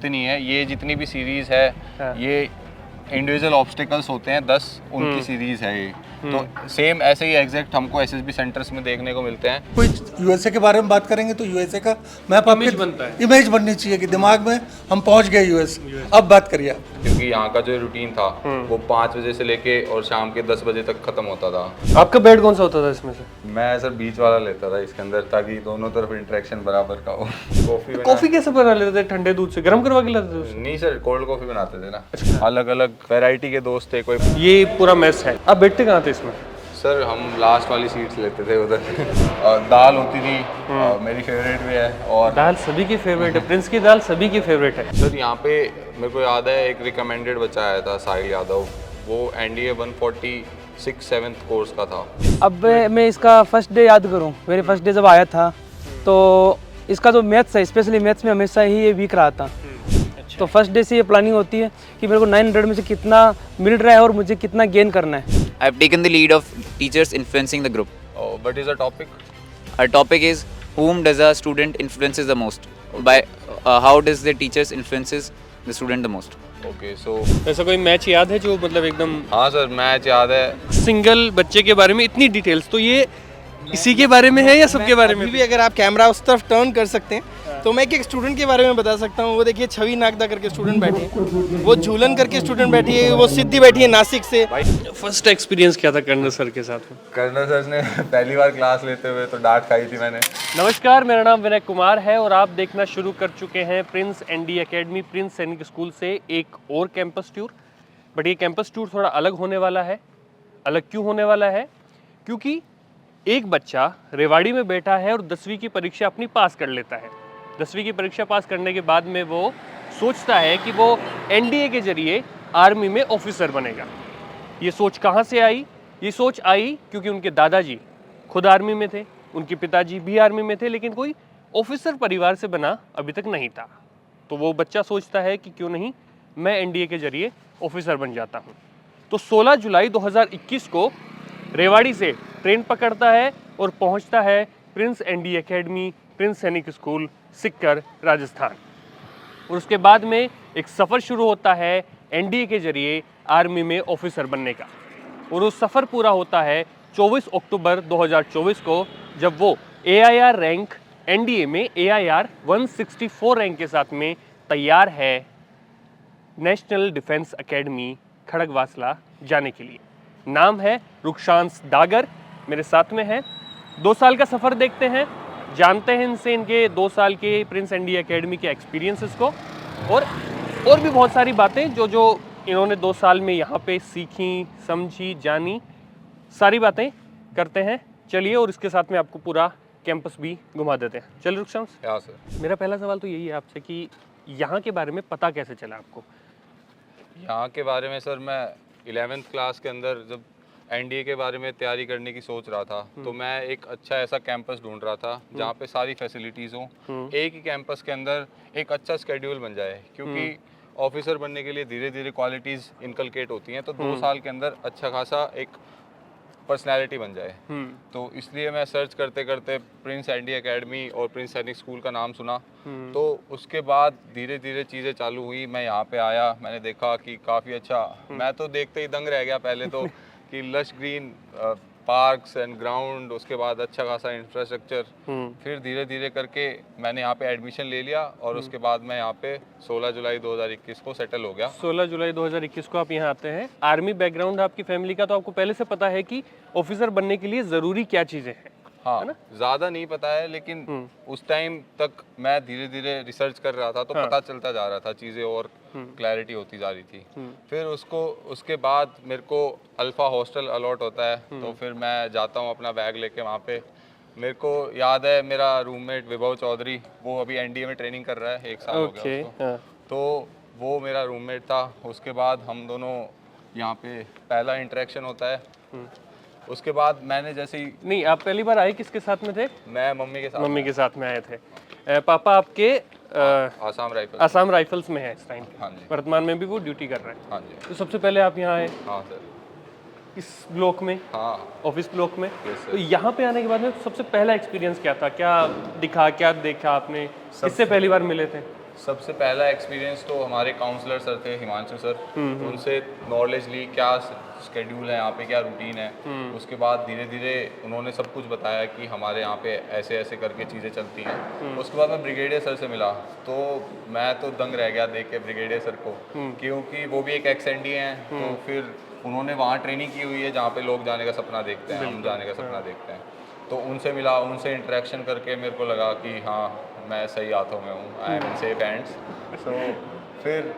होते नहीं है, ये जितनी भी सीरीज़ है ये इंडिविजुअल ऑब्स्टिकल्स होते हैं 10, उनकी सीरीज़ है ये। तो सेम ऐसे ही एग्जैक्ट हमको एसएसबी सेंटर्स में देखने को मिलते हैं। कोई यूएसए के बारे में बात करेंगे तो यूएसए का मैप आपके इमेज बननी चाहिए कि दिमाग में हम पहुंच गए यूएस। अब बात करिए आप। क्योंकि यहाँ का जो रूटीन था वो 5 बजे से लेके और शाम के 10 बजे तक खत्म होता था। आपका बेड कौन सा होता था इसमें से? मैं सर बीच वाला लेता था इसके अंदर, ताकि दोनों तरफ इंटरेक्शन बराबर का हो। कॉफी कैसे बना लेते थे? ठंडे दूध से गर्म करवा के लाते थे? नहीं सर, कोल्ड कॉफी बनाते थे ना। अलग अलग वैरायटी के दोस्त थे। कोई ये पूरा मेस है। आप बैठते कहाँ थे इसमें? सर हम लास्ट वाली सीट्स लेते थे उधर। दाल होती थी, मेरी फेवरेट भी है। और दाल सभी की फेवरेट है, प्रिंस की दाल सभी की फेवरेट है। सर यहाँ पे मेरे को याद है एक रिकमेंडेड बच्चा आया था, साहिल यादव, वो एनडीए 146 7th कोर्स का था। अब मैं इसका फर्स्ट डे याद करूं, मेरे फर्स्ट डे जब आया था तो इसका जो मैथ्स है, स्पेशली मैथ्स में हमेशा ही ये वीक रहा था। तो फर्स्ट डे से ये प्लानिंग होती है कि मेरे को 900 में से कितना मिल रहा है और मुझे कितना गेन करना है। I've taken the lead of teachers influencing the group. What is the topic? Our topic is whom does a student influences the most? By how does the teachers influences the student the most? Okay, so ऐसा कोई match याद है जो मतलब एकदम हाँ sir, match याद है। सिंगल बच्चे के बारे में इतनी डिटेल्स, तो ये इसी के बारे में है या सबके बारे में? अभी भी अगर आप कैमरा उस तरफ टर्न कर सकते हैं तो मैं एक स्टूडेंट के बारे में बता सकता हूँ। वो देखिए छवि नागदा करके स्टूडेंट बैठी है, वो झूलन करके स्टूडेंट बैठी है, वो सिद्धि बैठी है नासिक से। फर्स्ट एक्सपीरियंस क्या था कर्नल सर के साथ में? कर्नल सर ने पहली बार क्लास लेते हुए तो डांट खाई थी मैंने। नमस्कार, मेरा नाम विनय कुमार है और आप देखना शुरू कर चुके हैं प्रिंस एनडी एकेडमी प्रिंस सैनिक स्कूल से एक और कैंपस टूर। बट ये कैंपस टूर थोड़ा अलग होने वाला है। अलग क्यों होने वाला है? क्योंकि एक बच्चा रेवाड़ी में बैठा है और 10वीं की परीक्षा अपनी पास कर लेता है। 10वीं की परीक्षा पास करने के बाद में वो सोचता है कि वो एनडीए के जरिए आर्मी में ऑफिसर बनेगा। ये सोच कहाँ से आई? ये सोच आई क्योंकि उनके दादाजी खुद आर्मी में थे, उनके पिताजी भी आर्मी में थे, लेकिन कोई ऑफिसर परिवार से बना अभी तक नहीं था। तो वो बच्चा सोचता है कि क्यों नहीं मैं एनडीए के जरिए ऑफिसर बन जाता हूँ। तो 16 जुलाई 2021 को रेवाड़ी से ट्रेन पकड़ता है और पहुँचता है प्रिंस एनडी एकेडमी प्रिंस सैनिक स्कूल सिक्कर, राजस्थान। और उसके बाद में एक सफ़र शुरू होता है एनडीए के जरिए आर्मी में ऑफिसर बनने का। और वो सफ़र पूरा होता है 24 अक्टूबर 2024 को, जब वो AIR रैंक एनडीए में AIR 164 रैंक के साथ में तैयार है नेशनल डिफेंस एकेडमी खड़गवासला जाने के लिए। नाम है रुक्षांश डागर, मेरे साथ में है। 2 साल का सफ़र देखते हैं, जानते हैं इनसे इनके 2 साल के प्रिंस एनडी एकेडमी के एक्सपीरियंसेस को और भी बहुत सारी बातें जो इन्होंने 2 साल में यहाँ पे सीखी, समझी, जानी। सारी बातें करते हैं, चलिए। और इसके साथ में आपको पूरा कैंपस भी घुमा देते हैं। चलिए रुक्षांश। हाँ सर। मेरा पहला सवाल तो यही है आपसे कि यहाँ के बारे में पता कैसे चला आपको? यहाँ के बारे में सर, मैं 11th क्लास के अंदर जब एनडीए के बारे में तैयारी करने की सोच रहा था, तो मैं एक अच्छा ऐसा कैंपस ढूंढ रहा था जहाँ पे सारी फैसिलिटीज़ हों, एक ही कैंपस के अंदर एक अच्छा स्केड्यूल बन जाए। क्योंकि ऑफिसर बनने के लिए धीरे धीरे क्वालिटीज़ इनकलकेट होती हैं, तो 2 साल के अंदर अच्छा खासा एक पर्सनैलिटी बन जाए। तो इसलिए मैं सर्च करते करते प्रिंस एनडी एकेडमी और प्रिंस सैनिक स्कूल का नाम सुना। तो उसके बाद धीरे धीरे चीज़ें चालू हुई। मैं यहाँ पे आया, मैंने देखा कि काफ़ी अच्छा, मैं तो देखते ही दंग रह गया पहले तो कि lush green parks and ground, उसके बाद अच्छा खासा इंफ्रास्ट्रक्चर। फिर धीरे धीरे करके मैंने यहाँ पे एडमिशन ले लिया और उसके बाद मैं यहाँ पे 16 जुलाई 2021 को सेटल हो गया। 16 जुलाई 2021 को आप यहाँ आते हैं। आर्मी बैकग्राउंड आपकी फैमिली का, तो आपको पहले से पता है कि ऑफिसर बनने के लिए ज़रूरी क्या चीज़ें हैं। हाँ, ज़्यादा नहीं पता है, लेकिन उस टाइम तक मैं धीरे धीरे रिसर्च कर रहा था, तो पता चलता जा रहा था चीज़ें और क्लैरिटी होती जा रही थी। फिर उसके बाद मेरे को अल्फ़ा हॉस्टल अलॉट होता है, तो फिर मैं जाता हूँ अपना बैग लेके वहाँ पे। मेरे को याद है मेरा रूममेट विभव चौधरी, वो अभी एनडीए में ट्रेनिंग कर रहा है, 1 साल हो गया उसको। तो वो मेरा रूममेट था। उसके बाद हम दोनों यहाँ पे पहला इंटरेक्शन होता है। उसके बाद मैंने जैसे ही, नहीं, आप पहली बार आए किसके साथ में थे? मैं मम्मी के साथ। मम्मी के साथ में आए थे। पापा आपके आसाम राइफल्स में है इस टाइम। हाँ जी। वर्तमान में भी वो ड्यूटी कर रहे हैं। हाँ जी। तो सबसे पहले आप यहाँ आए हाँ सर। इस ब्लॉक में, हाँ, ऑफिस ब्लॉक में। Yes, तो यहाँ पे आने के बाद में सबसे पहला एक्सपीरियंस क्या था? क्या दिखा, क्या देखा आपने? किससे पहली बार मिले थे? सबसे पहला एक्सपीरियंस तो हमारे काउंसलर सर थे, हिमांशु सर, उनसे नॉलेज ली क्या स्केड्यूल है यहाँ पे, क्या रूटीन है। उसके बाद धीरे धीरे उन्होंने सब कुछ बताया कि हमारे यहाँ पे ऐसे ऐसे करके चीज़ें चलती हैं। उसके बाद मैं ब्रिगेडियर सर से मिला तो मैं तो दंग रह गया देख के ब्रिगेडियर सर को, क्योंकि वो भी एक एक्स-एनडी हैं। तो फिर उन्होंने वहाँ ट्रेनिंग की हुई है जहाँ पे लोग जाने का सपना देखते हैं, हम जाने का सपना देखते हैं। तो उनसे मिला, उनसे इंटरेक्शन करके मेरे को लगा कि हाँ मैं सही हाथों में हूँ, I am in safe hands. तो फिर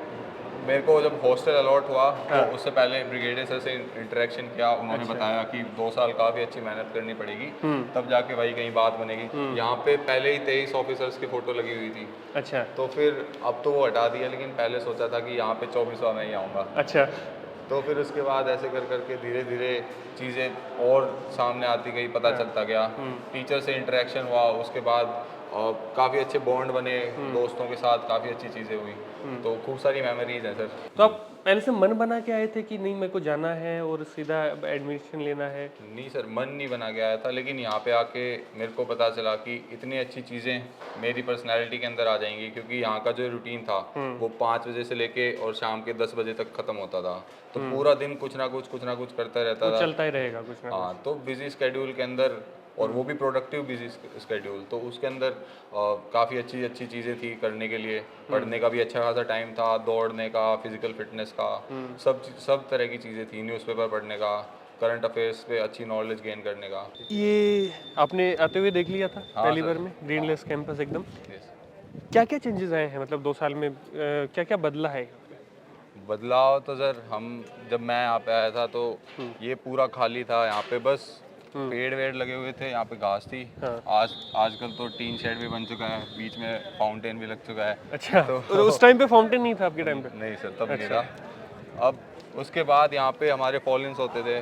मेरे को जब हॉस्टल अलॉट हुआ तो उससे पहले ब्रिगेडियर सर से इंटरेक्शन किया। उन्होंने बताया कि 2 साल काफ़ी अच्छी मेहनत करनी पड़ेगी, तब जाके वही कहीं बात बनेगी। यहाँ पे पहले ही 23 ऑफिसर्स की फ़ोटो लगी हुई थी। अच्छा। तो फिर अब तो वो हटा दिया, लेकिन पहले सोचा था कि यहाँ पे 24वां मैं ही आऊँगा। अच्छा। तो फिर उसके बाद ऐसे कर करके धीरे धीरे चीज़ें और सामने आती गई, पता चलता गया। टीचर से इंटरेक्शन हुआ, उसके बाद काफ़ी अच्छे बॉन्ड बने, दोस्तों के साथ काफ़ी अच्छी चीज़ें हुई। तो खूब सारी मेमोरीज हैं सर। तो आप पहले से मन बना के आए थे कि नहीं मेरे को जाना है और सीधा एडमिशन लेना है? नहीं सर, मन नहीं बना के आया था, लेकिन यहाँ पे आके मेरे को पता चला कि इतनी अच्छी चीज़ें मेरी पर्सनैलिटी के अंदर आ जाएंगी, क्योंकि यहाँ का जो रूटीन था वो 5 बजे से लेके और शाम के 10 बजे तक ख़त्म होता था। तो पूरा दिन कुछ ना कुछ करता रहता था। चलता ही रहेगा कुछ ना। हाँ, तो बिजी स्केड्यूल के अंदर, और वो भी प्रोडक्टिव बिजी स्केड्यूल, तो उसके अंदर काफ़ी अच्छी चीज़ें थी करने के लिए। पढ़ने का भी अच्छा खासा टाइम था, दौड़ने का, फिजिकल फिटनेस का, सब तरह की चीज़ें थी। न्यूज़पेपर पढ़ने का, करंट अफेयर्स पे अच्छी नॉलेज गेन करने का। ये आपने आते हुए देख लिया था पहली बार में ग्रीनलेस कैंपस एकदम? क्या क्या चेंजेस आए हैं, मतलब 2 साल में क्या क्या बदला है? बदलाव तो सर, जब मैं यहाँ पे आया था तो ये पूरा खाली था। यहाँ पे बस पेड़ वेड़ लगे हुए थे, यहाँ पे घास थी। आजकल तो टीन शेड भी बन चुका है, बीच में फाउंटेन भी लग चुका है। अच्छा। तो उस टाइम पे फाउंटेन नहीं था आपके टाइम पे? नहीं सर, तब नहीं था। अब उसके बाद यहाँ पे हमारे फॉल-इन्स होते थे।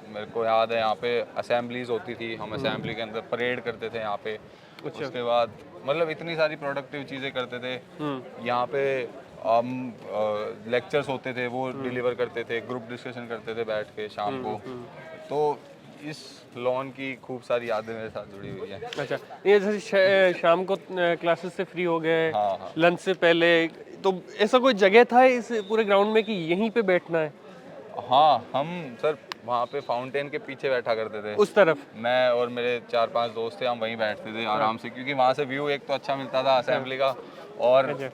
मेरे को याद है यहाँ पे असेंबलीज होती थी, हम असेंबली के अंदर परेड करते थे यहाँ पे। उसके बाद मतलब इतनी सारी प्रोडक्टिव चीज़ें करते थे। यहाँ पे हम लेक्चर्स होते थे, वो डिलीवर करते थे, ग्रुप डिस्कशन करते थे बैठ के शाम को। तो इस लॉन की खूब सारी यादें मेरे साथ जुड़ी हुई हैं। अच्छा, ये जैसे शाम को क्लासेस से फ्री हो गए, लंच से पहले, तो ऐसा कोई जगह था इस पूरे ग्राउंड में कि यहीं पे बैठना है? हाँ, हम सर वहाँ पे फाउंटेन के पीछे बैठा करते थे। उस तरफ मैं और मेरे 4-5 दोस्त थे, हम वहीं बैठते थे आराम से, क्योंकि वहाँ से व्यू एक तो अच्छा मिलता था असेंबली का, और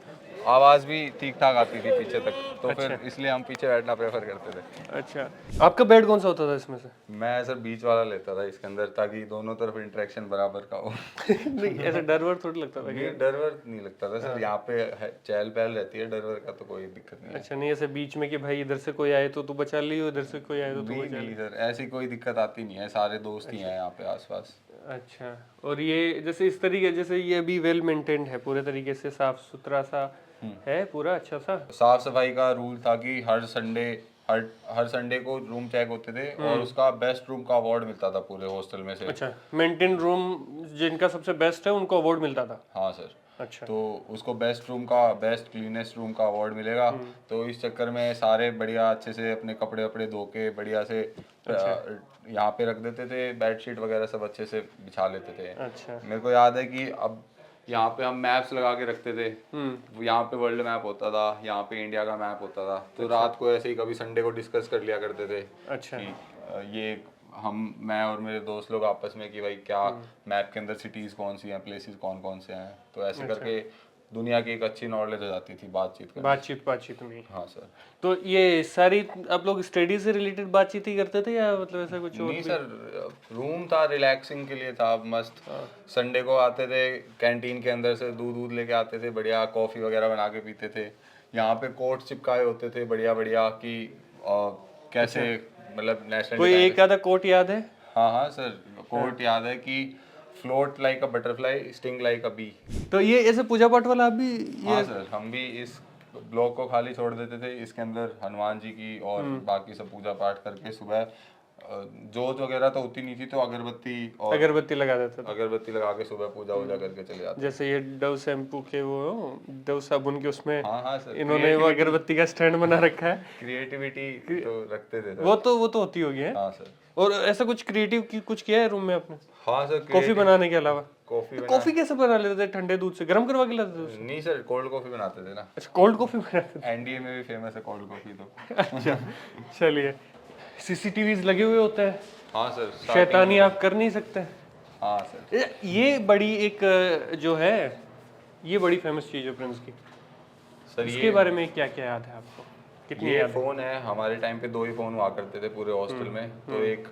आवाज़ भी ठीक ठाक आती थी पीछे तक। तो फिर इसलिए हम पीछे बैठना प्रेफर करते थे। अच्छा, आपका बेड कौन सा होता था इसमें से? मैं सर बीच वाला लेता था इसके अंदर, ताकि दोनों तरफ इंटरेक्शन बराबर का हो। नहीं, ऐसे डर वर थोड़ी लगता था? नहीं, डर वर नहीं लगता था सर, यहाँ पे चहल पहल रहती है, डर वर का तो कोई दिक्कत नहीं है। अच्छा, नहीं ऐसे बीच में कि भाई इधर से कोई आए तो तू बचा लियो, इधर से कोई आए तो तू बचा नहीं सर, ऐसी कोई दिक्कत आती नहीं है, सारे दोस्त ही हैं यहाँ पे आसपास। अच्छा, और ये जैसे इस तरीके, जैसे ये अभी वेल मेंटेन्ड है पूरे तरीके से, साफ सुथरा सा है पूरा, अच्छा सा? साफ सफाई का रूल था कि हर संडे को रूम चेक होते थे, और उसका बेस्ट रूम का अवार्ड मिलता था पूरे हॉस्टल में से। अच्छा, मेंटेन रूम जिनका सबसे बेस्ट है उनको अवार्ड मिलता था? हाँ सर। अच्छा। तो उसको बेस्ट रूम का, बेस्ट क्लीनेस्ट रूम का अवार्ड मिलेगा। तो इस चक्कर में सारे बढ़िया अच्छे से अपने कपड़े वपड़े धो के बढ़िया से यहाँ पे रख देते थे, बेडशीट वगैरह सब अच्छे से बिछा लेते थे। अच्छा। मेरे को याद है कि अब यहाँ पे हम मैप्स लगा के रखते थे। यहाँ पे वर्ल्ड मैप होता था, यहाँ पे इंडिया का मैप होता था। तो रात को ऐसे ही कभी संडे को डिस्कस कर लिया करते थे। अच्छा। कि ये मैं और मेरे दोस्त लोग आपस में कि भाई क्या मैप के अंदर सिटीज कौन सी हैं, प्लेसेस कौन कौन से हैं। तो ऐसे करके दुनिया की एक अच्छी नॉलेज हो जाती थी बातचीत में। हाँ सर। तो ये सारी आप लोग स्टडी से रिलेटेड बातचीत ही करते थे या मतलब ऐसा कुछ और? नहीं सर, रूम था, रिलैक्सिंग के लिए था मस्त। संडे को आते थे, कैंटीन के अंदर से दूध लेके आते थे, बढ़िया कॉफ़ी वगैरह बना के पीते थे। यहाँ पे कोट चिपकाए होते थे बढ़िया कि कैसे मतलब नेशनल। कोई एक आधा कोट याद है? हाँ सर, कोट याद है कि float like a butterfly, sting like a bee. तो ये ऐसे पूजा पाठ वाला आप भी? हाँ सर, हम भी इस ब्लॉक को खाली छोड़ देते थे, इसके अंदर हनुमान जी की और बाकी सब पूजा पाठ करके सुबह जोत वगैरह तो होती नहीं थी, तो अगरबत्ती और अगरबत्ती लगा देते थे, अगरबत्ती लगा के सुबह पूजा वूजा करके चले जाते। जैसे ये डव शैम्पू के वो डव साबुन के उसमें हाँ हाँ सर, इन्होंने वो अगरबत्ती का स्टैंड बना रखा है। क्रिएटिविटी तो रखते थे सर। वो तो होती होगी है। हाँ सर। और ऐसा कुछ क्रिएटिव कुछ किया है रूम में आपने, हाँ सर, कॉफी बनाने के अलावा? कॉफी कॉफी कैसे बना लेते थे? ठंडे दूध से गर्म करवा के लाते थे उसको? नहीं सर, कोल्ड कॉफी बनाते थे ना। अच्छा, कोल्ड कॉफी बनाते एनडीए में भी फेमस है कोल्ड कॉफी तो। थे। अच्छा चलिए, सीसीटीवीज लगे हुए होते हैं, हाँ सर। शैतानी आप कर नहीं सकते। हाँ सर। ये बड़ी एक जो है, ये बड़ी फेमस चीज है प्रिंस की। सर इसके बारे में क्या क्या याद है आपको? कितनी ये याद है? फोन है, हमारे टाइम पे 2 ही फोन हुआ करते थे पूरे हॉस्टल में। तो एक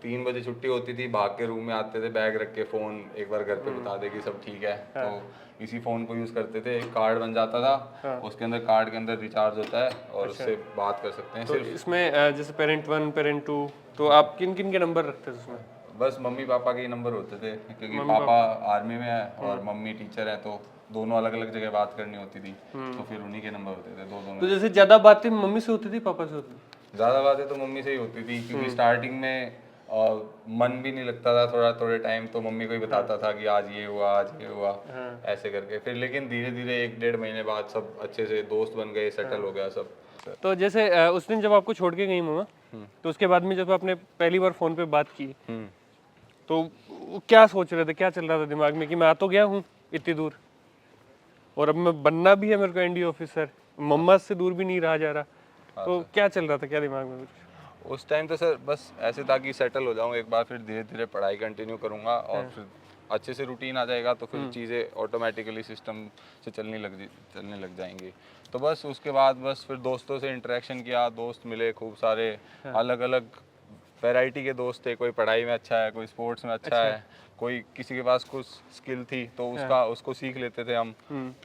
3 बजे छुट्टी होती थी, भाग के रूम में आते थे, बैग रख के, फोन एक बार घर पे बता दे कि सब ठीक है। तो इसी फोन को यूज करते थे। एक कार्ड बन जाता था, उसके अंदर कार्ड के अंदर रिचार्ज होता है और उससे बात कर सकते हैं। तो सिर्फ इसमें जैसे पेरेंट 1 पेरेंट 2, तो आप किन किन के नंबर रखते थे उसमें? बस मम्मी पापा के ही नंबर होते थे, क्योंकि पापा आर्मी में है और मम्मी टीचर है, तो दोनों अलग अलग जगह बात करनी होती थी। तो फिर उन्हीं के नंबर होते थे दो तो में। जैसे ज्यादा बातें मम्मी से होती थी पापा से होती थी? ज़्यादा बातें तो मम्मी से ही होती थी, क्योंकि स्टार्टिंग में मन भी नहीं लगता था, थोड़े टाइम तो मम्मी को ही बताता था कि आज ये हुआ, आज ये हुआ, ऐसे करके। फिर लेकिन धीरे धीरे 1-1.5 महीने बाद सब अच्छे से दोस्त बन गए, सेटल हो गया सब। तो जैसे उस दिन जब आपको छोड़ के गई मम्मा, तो उसके बाद में जब आपने पहली बार फोन पे बात की, तो वो क्या सोच रहे थे, क्या चल रहा था दिमाग में कि मैं आ तो गया हूँ इतनी दूर और अब मैं बनना भी है मेरे को एनडी ऑफिसर, मम्मा से दूर भी नहीं रहा जा रहा, तो क्या चल रहा था, क्या दिमाग में? उस टाइम तो सर बस ऐसे था कि सेटल हो जाऊँ एक बार, फिर धीरे धीरे पढ़ाई कंटिन्यू करूँगा और फिर अच्छे से रूटीन आ जाएगा, तो फिर चीज़ें ऑटोमेटिकली सिस्टम से चलने लग जाएंगी। तो बस उसके बाद बस फिर दोस्तों से इंटरेक्शन किया, दोस्त मिले खूब सारे, अलग अलग वैरायटी के दोस्त थे। कोई पढ़ाई में अच्छा है, कोई स्पोर्ट्स में अच्छा है, कोई किसी के पास कुछ स्किल थी तो उसको सीख लेते थे हम।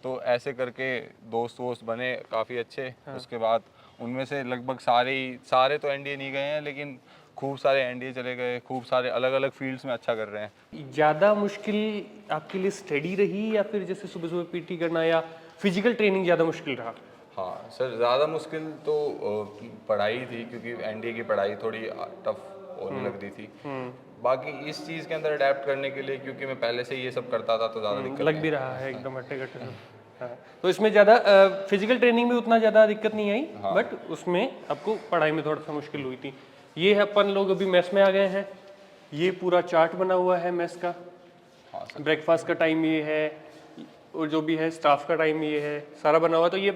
तो ऐसे करके दोस्त बने काफ़ी अच्छे। उसके बाद उनमें से लगभग सारे तो एनडीए नहीं गए हैं, लेकिन खूब सारे एनडीए चले गए, खूब सारे अलग अलग फील्ड्स में अच्छा कर रहे हैं। ज़्यादा मुश्किल आपके लिए स्टडी रही या फिर जैसे सुबह सुबह पीटी करना या फिजिकल ट्रेनिंग ज़्यादा मुश्किल रहा? हाँ सर, ज़्यादा मुश्किल तो पढ़ाई थी, क्योंकि एनडीए की पढ़ाई थोड़ी टफ होने लग रही थी। बाकी इस चीज़ के अंदर अडेप्ट करने के लिए, क्योंकि मैं पहले से ये सब करता था, तो ज़्यादा दिक्कत लग भी रहा है एकदम हट्टे कट्टे से। हाँ, तो इसमें ज़्यादा फिजिकल ट्रेनिंग में उतना ज़्यादा दिक्कत नहीं आई, बट उसमें आपको पढ़ाई में थोड़ा सा मुश्किल हुई थी। ये है अपन लोग अभी मेस में आ गए हैं, ये पूरा चार्ट बना हुआ है मेस का। ब्रेकफास्ट का टाइम ये है और जो भी है स्टाफ का टाइम ये है, सारा बना हुआ। तो ये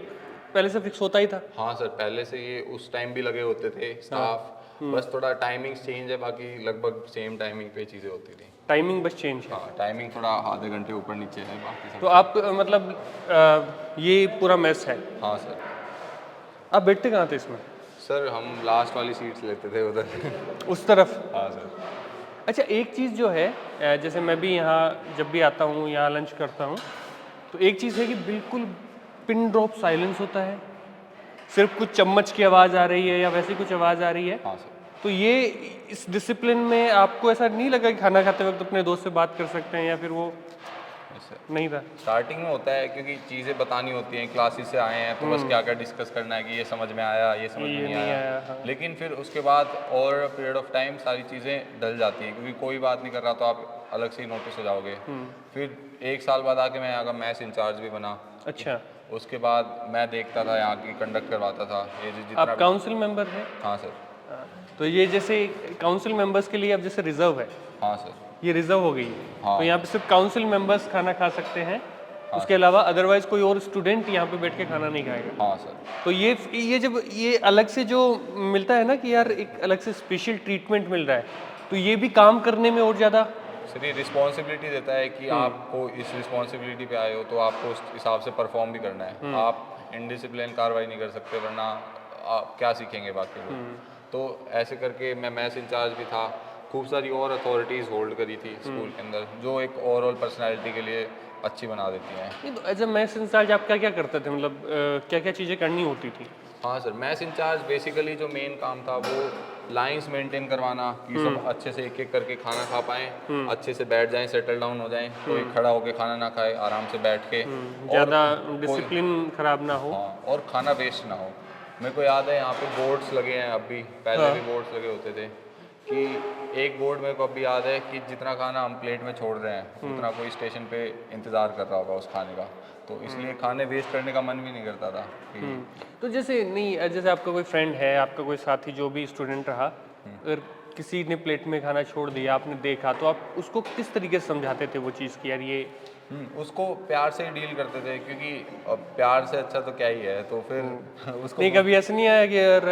पहले से फिक्स होता ही था? हाँ सर, पहले से ये उस टाइम भी लगे होते थे स्टाफ, बस थोड़ा टाइमिंग चेंज है, बाकी लगभग सेम टाइमिंग पे चीज़ें होती थी। टाइमिंग बस चेंज है? हाँ, टाइमिंग थोड़ा आधे घंटे ऊपर नीचे है, बाकी सब। तो आप मतलब ये पूरा मेस है? हाँ सर। आप बैठते कहाँ थे इसमें? सर हम लास्ट वाली सीट्स लेते थे उधर। उस तरफ? हाँ सर। अच्छा, एक चीज़ जो है, जैसे मैं भी यहाँ जब भी आता हूँ, यहाँ लंच करता हूँ, तो एक चीज़ है कि बिल्कुल पिन ड्रॉप साइलेंस होता है, सिर्फ कुछ चम्मच की आवाज़ आ रही है या वैसी कुछ आवाज़ आ रही है। हाँ सर। तो ये इस डिसिप्लिन में आपको ऐसा नहीं लगा कि खाना खाते वक्त अपने दोस्त से बात कर सकते हैं, या फिर वो नहीं था? स्टार्टिंग में होता है, क्योंकि चीज़ें बतानी होती हैं, क्लासेस से आए हैं, तो बस क्या क्या डिस्कस करना है कि ये समझ में आया, ये समझ में नहीं आया। लेकिन फिर उसके बाद और पीरियड ऑफ टाइम सारी चीज़ें डल जाती हैं, क्योंकि कोई बात नहीं कर रहा तो आप अलग से ही नोटिस हो जाओगे। फिर 1 साल बाद आके मैं यहाँ का मैथ्स इंचार्ज भी बना। अच्छा। उसके बाद मैं देखता था, यहाँ की कंडक्ट करवाता था। ये जितना आप काउंसिल मेंबर हैं? हाँ सर। तो ये जैसे काउंसिल मेंबर्स के लिए अब जैसे रिजर्व है? हाँ सर। ये रिजर्व हो गई है? हाँ। तो यहाँ पे सिर्फ काउंसिल मेंबर्स खाना खा सकते हैं, उसके अलावा अदरवाइज कोई और स्टूडेंट यहाँ पे बैठ के खाना नहीं खाएगा? हाँ सर। तो ये जब ये अलग से जो मिलता है ना कि यार एक अलग से स्पेशल ट्रीटमेंट मिल रहा है, तो ये भी काम करने में और ज़्यादा सर ये रिस्पॉन्सिबिलिटी देता है कि आपको इस रिस्पॉन्सिबिलिटी पे आए हो तो आपको उस हिसाब से परफॉर्म भी करना है। आप इनडिसिप्लिन कार्रवाई नहीं कर सकते, वरना आप क्या सीखेंगे बाकी लोग। तो ऐसे करके मैं मैथ्स इंचार्ज भी था। खूब सारी और अथॉरिटीज़ होल्ड करी थी स्कूल के अंदर, जो एक ओवरऑल पर्सनैलिटी के लिए अच्छी बना देती हैं। नहीं। तो एज ए मैथ्स इंचार्ज आप क्या क्या करते थे, मतलब क्या क्या चीज़ें करनी होती थी? हाँ सर, मैथ्स इंचार्ज बेसिकली जो मेन काम था वो लाइंस मेंटेन करवाना, कि सब अच्छे से एक एक करके खाना खा पाएँ, अच्छे से बैठ जाएं, सेटल डाउन हो जाएं, कोई खड़ा होके खाना ना खाए, आराम से बैठ के, ज़्यादा डिसिप्लिन खराब ना हो। हाँ, और खाना वेस्ट ना हो। मेरे को याद है यहाँ पे बोर्ड्स लगे हैं अब भी, पहले भी बोर्ड्स लगे होते थे कि एक बोर्ड मेरे को अभी याद है कि जितना खाना हम प्लेट में छोड़ रहे हैं उतना कोई स्टेशन पे इंतज़ार कर रहा होगा उस खाने का, तो इसलिए खाने वेस्ट करने का मन भी नहीं करता था कि तो जैसे नहीं, जैसे आपका कोई फ्रेंड है, आपका कोई साथी जो भी स्टूडेंट रहा, अगर किसी ने प्लेट में खाना छोड़ दिया, आपने देखा, तो आप उसको किस तरीके से समझाते थे वो चीज़ कि यार ये उसको प्यार से ही डील करते थे, क्योंकि अब प्यार से अच्छा तो क्या ही है, तो फिर उसको नहीं कभी ऐसा नहीं आया कि यार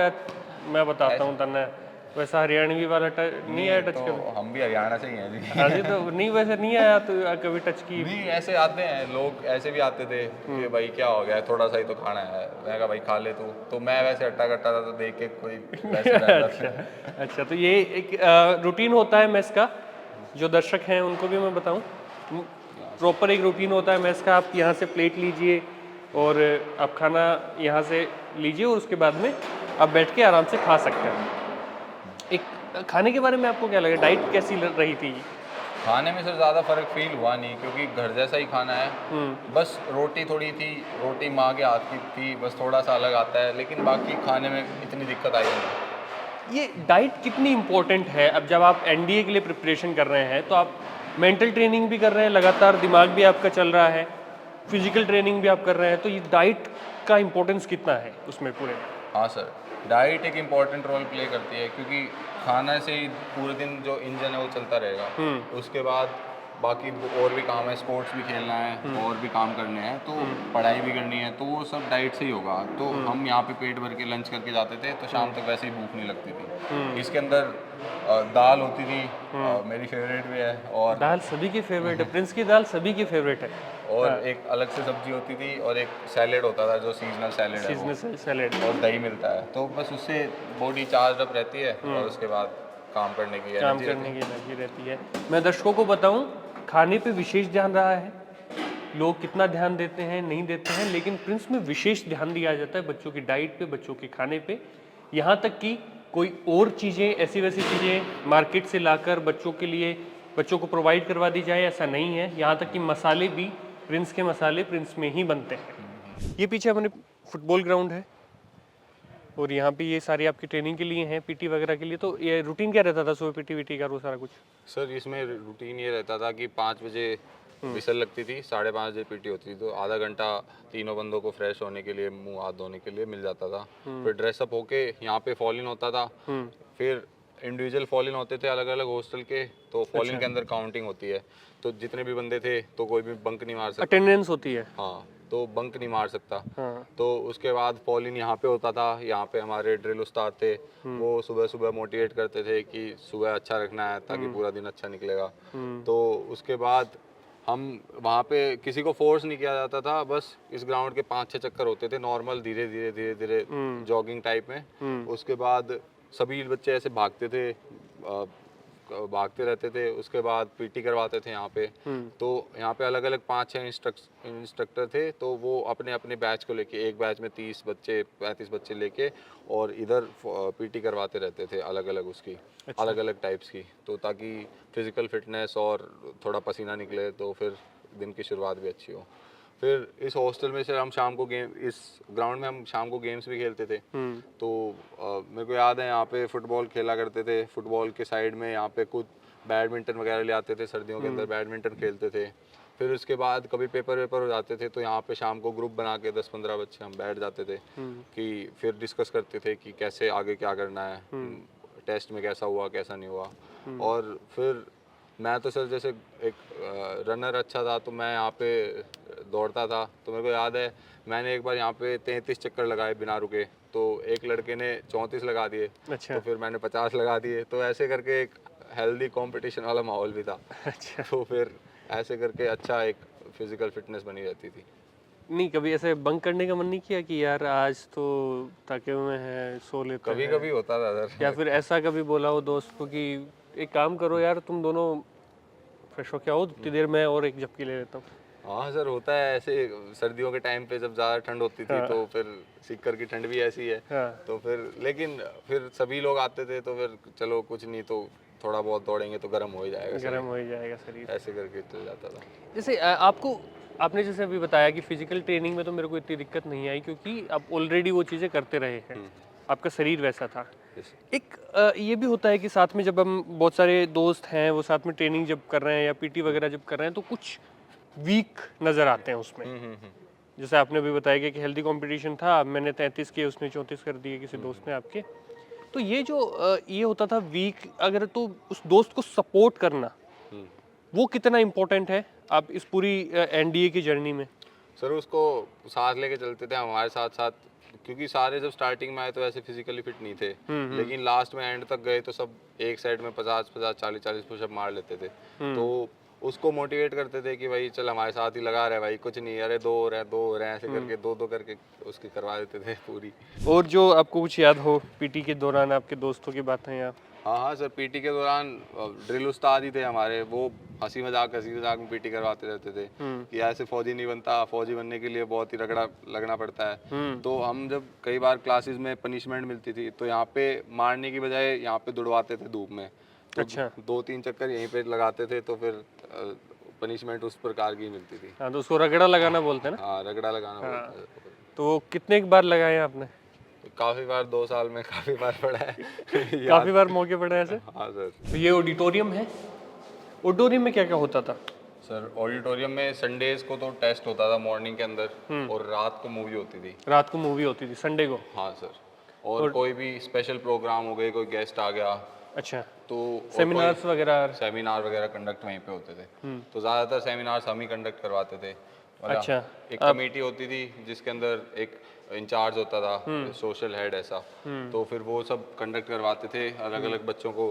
मैं बताता हूँ तन्ना, वैसा हरियाणवी वाला नहीं आया टच तो कभी? हम भी हरियाणा से ही हैं जी। हाँ जी, तो नहीं वैसे नहीं आया तो कभी टच की? नहीं, ऐसे आते हैं लोग, ऐसे भी आते थे कि भाई क्या हो गया, थोड़ा सा ही तो खाना है, मैं कहा भाई खा ले तू, तो मैं वैसे हट्टा कट्टा था तो देख के कोई वैसे बैठ जाता है। अच्छा, तो ये एक रूटीन होता है मेस का, जो दर्शक हैं उनको भी मैं बताऊं, प्रॉपर एक रूटीन होता है मेस का। आप यहाँ से प्लेट लीजिए और आप खाना यहाँ से लीजिए और उसके बाद में आप बैठ के आराम से खा सकते हैं। एक खाने के बारे में आपको क्या लगा, डाइट कैसी रही थी? खाने में सर ज़्यादा फ़र्क फील हुआ नहीं, क्योंकि घर जैसा ही खाना है, बस रोटी थोड़ी थी, रोटी माँ के हाथ की थी, बस थोड़ा सा अलग आता है, लेकिन बाकी खाने में इतनी दिक्कत आई नहीं। ये डाइट कितनी इम्पोर्टेंट है? अब जब आप एनडीए के लिए प्रिपरेशन कर रहे हैं तो आप मेंटल ट्रेनिंग भी कर रहे हैं, लगातार दिमाग भी आपका चल रहा है, फिजिकल ट्रेनिंग भी आप कर रहे हैं, तो ये डाइट का इम्पोर्टेंस कितना है उसमें पूरे? हाँ सर, डाइट एक इम्पॉर्टेंट रोल प्ले करती है, क्योंकि खाने से ही पूरे दिन जो इंजन है वो चलता रहेगा। उसके बाद बाकी और भी काम है, स्पोर्ट्स भी खेलना है और भी काम करने हैं, तो पढ़ाई भी करनी है, तो वो सब डाइट से ही होगा। तो हम यहाँ पे पेट भर के लंच करके जाते थे, तो शाम तक वैसे ही भूख नहीं लगती थी। इसके अंदर दाल होती थी, मेरी फेवरेट भी है, और दाल सभी की फेवरेट है, प्रिंस की दाल सभी की फेवरेट है। और एक अलग से सब्जी होती थी, और एक सैलेड होता था जो सीजनल सैलेड है वो, सीजनल सैलेड। और दही मिलता है, तो बस उससे बॉडी चार्ज अप रहती है और उसके बाद काम करने की काम एनर्जी करने की एनर्जी रहती है। मैं दर्शकों को बताऊं, खाने पे विशेष ध्यान रहा है, लोग कितना ध्यान देते हैं नहीं देते हैं, लेकिन प्रिंस में विशेष ध्यान दिया जाता है बच्चों की डाइट पे, बच्चों के खाने पे। यहाँ तक कि कोई और चीज़ें, ऐसी वैसी चीज़ें मार्केट से लाकर बच्चों के लिए, बच्चों को प्रोवाइड करवा दी जाए, ऐसा नहीं है। यहाँ तक कि मसाले भी, प्रिंस के मसाले प्रिंस में ही बनते हैं। ये पीछे हमारे फुटबॉल ग्राउंड है और यहाँ पे ये सारी आपकी ट्रेनिंग के लिए हैं, पीटी वगैरह के लिए। तो ये रूटीन क्या रहता था सुबह पीटी वीटी का, वो सारा कुछ? सर इसमें रूटीन ये रहता था कि 5 बजे विसल लगती थी, 5:30 बजे पीटी होती थी, तो आधा घंटा तीनों बंदों को फ्रेश होने के लिए, मुंह हाथ धोने के लिए मिल जाता था। फिर ड्रेसअप होके यहाँ पे फॉल इन होता था, फिर इंडिविजुअल फॉल इन होते थे अलग अलग हॉस्टल के, तो फॉल इन के अंदर काउंटिंग होती है, तो जितने भी बंदे थे तो कोई भी बंक नहीं मार सकता। अटेंडेंस होती है। हाँ, तो बंक नहीं मार सकता। हाँ। तो उसके बाद फॉल इन यहाँ पे होता था, यहाँ पे हमारे ड्रिल उस्ताद थे, वो सुबह सुबह मोटिवेट करते थे कि सुबह अच्छा रखना है ताकि पूरा दिन अच्छा निकलेगा। तो उसके बाद हम वहाँ पे किसी को फोर्स नहीं किया जाता था, बस इस ग्राउंड के 5-6 चक्कर होते थे नॉर्मल, धीरे धीरे धीरे धीरे जॉगिंग टाइप में। उसके बाद सभी बच्चे ऐसे भागते रहते थे। उसके बाद पीटी करवाते थे यहाँ पे, तो यहाँ पे अलग अलग 5-6 इंस्ट्रक्टर थे, तो वो अपने अपने बैच को लेके, एक बैच में 30 बच्चे 35 बच्चे लेके, और इधर पीटी करवाते रहते थे अलग अलग उसकी। अच्छा। अलग अलग टाइप्स की, तो ताकि फिजिकल फिटनेस और थोड़ा पसीना निकले, तो फिर दिन की शुरुआत भी अच्छी हो। फिर इस हॉस्टल में से हम शाम को इस ग्राउंड में हम शाम को गेम्स भी खेलते थे। तो मेरे को याद है यहाँ पे फुटबॉल खेला करते थे, फुटबॉल के साइड में यहाँ पे कुछ बैडमिंटन वगैरह ले आते थे, सर्दियों के अंदर बैडमिंटन खेलते थे। फिर उसके बाद कभी पेपर वेपर हो जाते थे, तो यहाँ पे शाम को ग्रुप बना के 10-15 बच्चे हम बैठ जाते थे कि फिर डिस्कस करते थे कि कैसे आगे क्या करना है, टेस्ट में कैसा हुआ कैसा नहीं हुआ। और फिर मैं तो सर जैसे एक रनर अच्छा था, तो मैं यहाँ पे दौड़ता था, तो मेरे को याद है मैंने एक बार यहाँ पे 33 चक्कर लगाए बिना रुके, तो एक लड़के ने 34 लगा दिए। अच्छा। तो फिर मैंने 50 लगा दिए, तो ऐसे करके एक हेल्दी कंपटीशन वाला माहौल भी था। अच्छा। तो फिर ऐसे करके अच्छा एक फिजिकल फिटनेस बनी रहती थी। नहीं कभी ऐसे बंक करने का मन नहीं किया कि यार आज तो थके हुए हैं, सो लेते कभी हैं? कभी होता था सर। या फिर ऐसा कभी बोला हो दोस्त को कि एक काम करो यार, तुम दोनों फ्रेश हो क्या हो, उतनी देर में और एक झपकी ले लेता हूँ? हाँ सर, होता है ऐसे। सर्दियों के टाइम पे जब ज़्यादा ठंड होती थी, तो फिर सीकर की ठंड भी ऐसी है। तो फिर लेकिन फिर सभी लोग आते थे, तो फिर चलो कुछ नहीं तो थोड़ा बहुत दौड़ेंगे तो गर्म हो ही जाएगा, गर्म हो ही जाएगा शरीर, ऐसे करके चल जाता था। जैसे आपको आपने जैसे अभी बताया कि फिजिकल ट्रेनिंग में तो मेरे को इतनी दिक्कत नहीं आई क्योंकि आप ऑलरेडी वो चीज़ें करते रहे हैं, आपका शरीर वैसा था। एक ये भी होता है कि साथ में जब हम बहुत सारे दोस्त हैं वो साथ में ट्रेनिंग जब कर रहे हैं या पीटी वगैरह जब कर रहे हैं तो कुछ वीक नज़र आते हैं उसमें। जैसे आपने भी बताया कि हेल्दी कंपटीशन था, मैंने 33 किए, उसने 34 कर दिए किसी दोस्त ने आपके। तो ये जो ये होता था वीक, अगर तो उस दोस्त को सपोर्ट करना वो कितना इम्पोर्टेंट है आप इस पूरी एनडीए की जर्नी में? सर उसको साथ लेके चलते थे हमारे साथ साथ, क्योंकि सारे जब स्टार्टिंग में आए तो ऐसे फिजिकली फिट नहीं थे, लेकिन लास्ट में एंड तक गए तो सब एक साइड में 50-50 40-40 पुशअप मार लेते थे। तो उसको मोटिवेट करते थे कि भाई चल हमारे साथ ही लगा रहे भाई, कुछ नहीं, अरे 2 हो रहे हैं ऐसे करके 2 करके उसकी करवा देते थे पूरी। और जो आपको कुछ याद हो पीटी के दौरान आपके दोस्तों की बातें या? हाँ सर, पीटी के दौरान ड्रिल उस्ताद ही थे हमारे, वो हंसी मजाक में पीटी करवाते रहते थे कि ऐसे फौजी नहीं बनता, फौजी बनने के लिए बहुत ही रगड़ा लगना पड़ता है। तो हम जब कई बार क्लासेस में पनिशमेंट मिलती थी तो यहाँ पे मारने की बजाय यहाँ पे दौड़वाते थे धूप में। तो अच्छा। 2-3 चक्कर यहीं पे लगाते थे तो फिर पनिशमेंट उस प्रकार की मिलती थी। हाँ, तो उसको रगड़ा लगाना बोलते हैं ना? हाँ, रगड़ा लगाना बोलते थे। तो वो कितने बार लगाए आपने? काफी बार, 2 साल में काफी बार पड़ा है। काफी बार मौके पड़े ऐसे? हाँ सर। तो ये ऑडिटोरियम है, ऑडिटोरियम में क्या क्या होता था? सर ऑडिटोरियम में संडेज को तो टेस्ट होता था मॉर्निंग के अंदर, और रात को मूवी होती थी। रात को मूवी होती थी संडे को? हाँ सर। और कोई भी स्पेशल प्रोग्राम हो गए, कोई गेस्ट आ गया अच्छा, तो सेमिनार्स वगैरह कंडक्ट वहीं पे होते थे। तो ज़्यादातर सेमिनार्स हम ही कंडक्ट करवाते थे। अच्छा। एक कमेटी होती थी जिसके अंदर एक इंचार्ज होता था, सोशल हेड ऐसा, तो फिर वो सब कंडक्ट करवाते थे। अलग अलग बच्चों को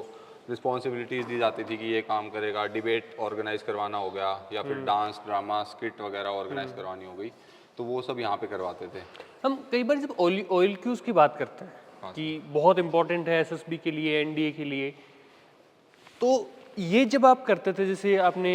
रिस्पॉन्सिबिलिटीज दी जाती थी कि ये काम करेगा, डिबेट ऑर्गेनाइज करवाना हो गया या फिर डांस ड्रामा स्किट वगैरह ऑर्गेनाइज करवानी हो गई, तो वो सब यहाँ पे करवाते थे। हम कई बार जब ऑयल क्यूज की बात करते हैं कि बहुत इंपॉर्टेंट है एसएसबी के लिए, एनडीए के लिए, तो ये जब आप करते थे, जैसे आपने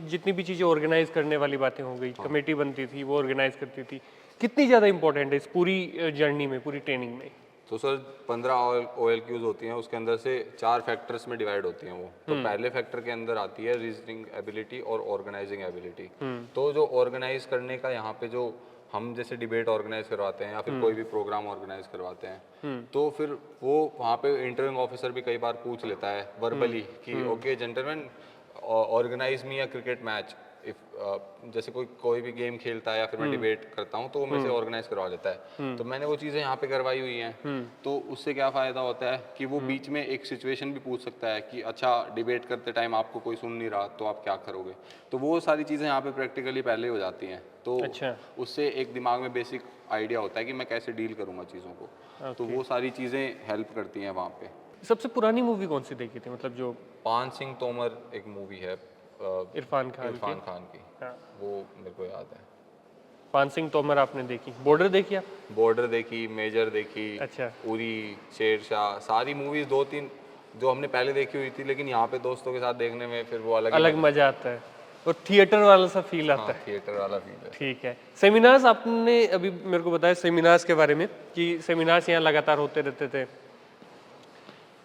जितनी भी चीज़ें ऑर्गेनाइज करने वाली बातें हो गई, कमेटी बनती थी वो ऑर्गेनाइज करती थी, कितनी ज़्यादा इंपॉर्टेंट है इस पूरी जर्नी में, पूरी ट्रेनिंग में? तो सर 15 OLQs होती हैं, उसके अंदर से 4 फैक्टर्स में डिवाइड होती हैं वो। तो पहले फैक्टर के अंदर आती है रीजनिंग एबिलिटी और ऑर्गेनाइजिंग एबिलिटी। तो जो ऑर्गेनाइज करने का यहाँ पे जो हम जैसे डिबेट ऑर्गेनाइज करवाते हैं या फिर कोई भी प्रोग्राम ऑर्गेनाइज करवाते हैं, तो फिर वो वहाँ पे इंटरव्यूइंग ऑफिसर भी कई बार पूछ लेता है वर्बली कि okay gentleman organise me a cricket match. If जैसे कोई भी गेम खेलता है या फिर मैं डिबेट करता हूँ तो वो मेरे से ऑर्गेनाइज करवा लेता है। तो मैंने वो चीज़ें यहाँ पे करवाई हुई हैं। तो उससे क्या फ़ायदा होता है कि वो बीच में एक सिचुएशन भी पूछ सकता है कि अच्छा डिबेट करते टाइम आपको कोई सुन नहीं रहा तो आप क्या करोगे। तो वो सारी चीज़ें यहाँ पे प्रैक्टिकली पहले हो जाती हैं। तो अच्छा। उससे एक दिमाग में बेसिक आइडिया होता है कि मैं कैसे डील करूँगा चीज़ों को। तो वो सारी चीज़ें हेल्प करती हैं वहाँ पे। सबसे पुरानी मूवी कौन सी देखी थी, मतलब जो? पान सिंह तोमर एक मूवी है इरफान खान की। हाँ। वो मेरे को याद है। पान सिंह तोमर आपने देखी? बॉर्डर देखी आप? बॉर्डर देखी, मेजर देखी। अच्छा। उरी, शेरशाह, सारी मूवीज 2-3 जो हमने पहले देखी हुई थी, लेकिन यहाँ पे दोस्तों के साथ देखने में फिर वो अलग मजा आता है और थिएटर वाला सा फील आता है। थिएटर वाला फील है। ठीक है। सेमिनार्स आपने अभी मेरे को बताया सेमिनार्स के बारे में कि सेमिनार्स यहाँ लगातार होते रहते थे।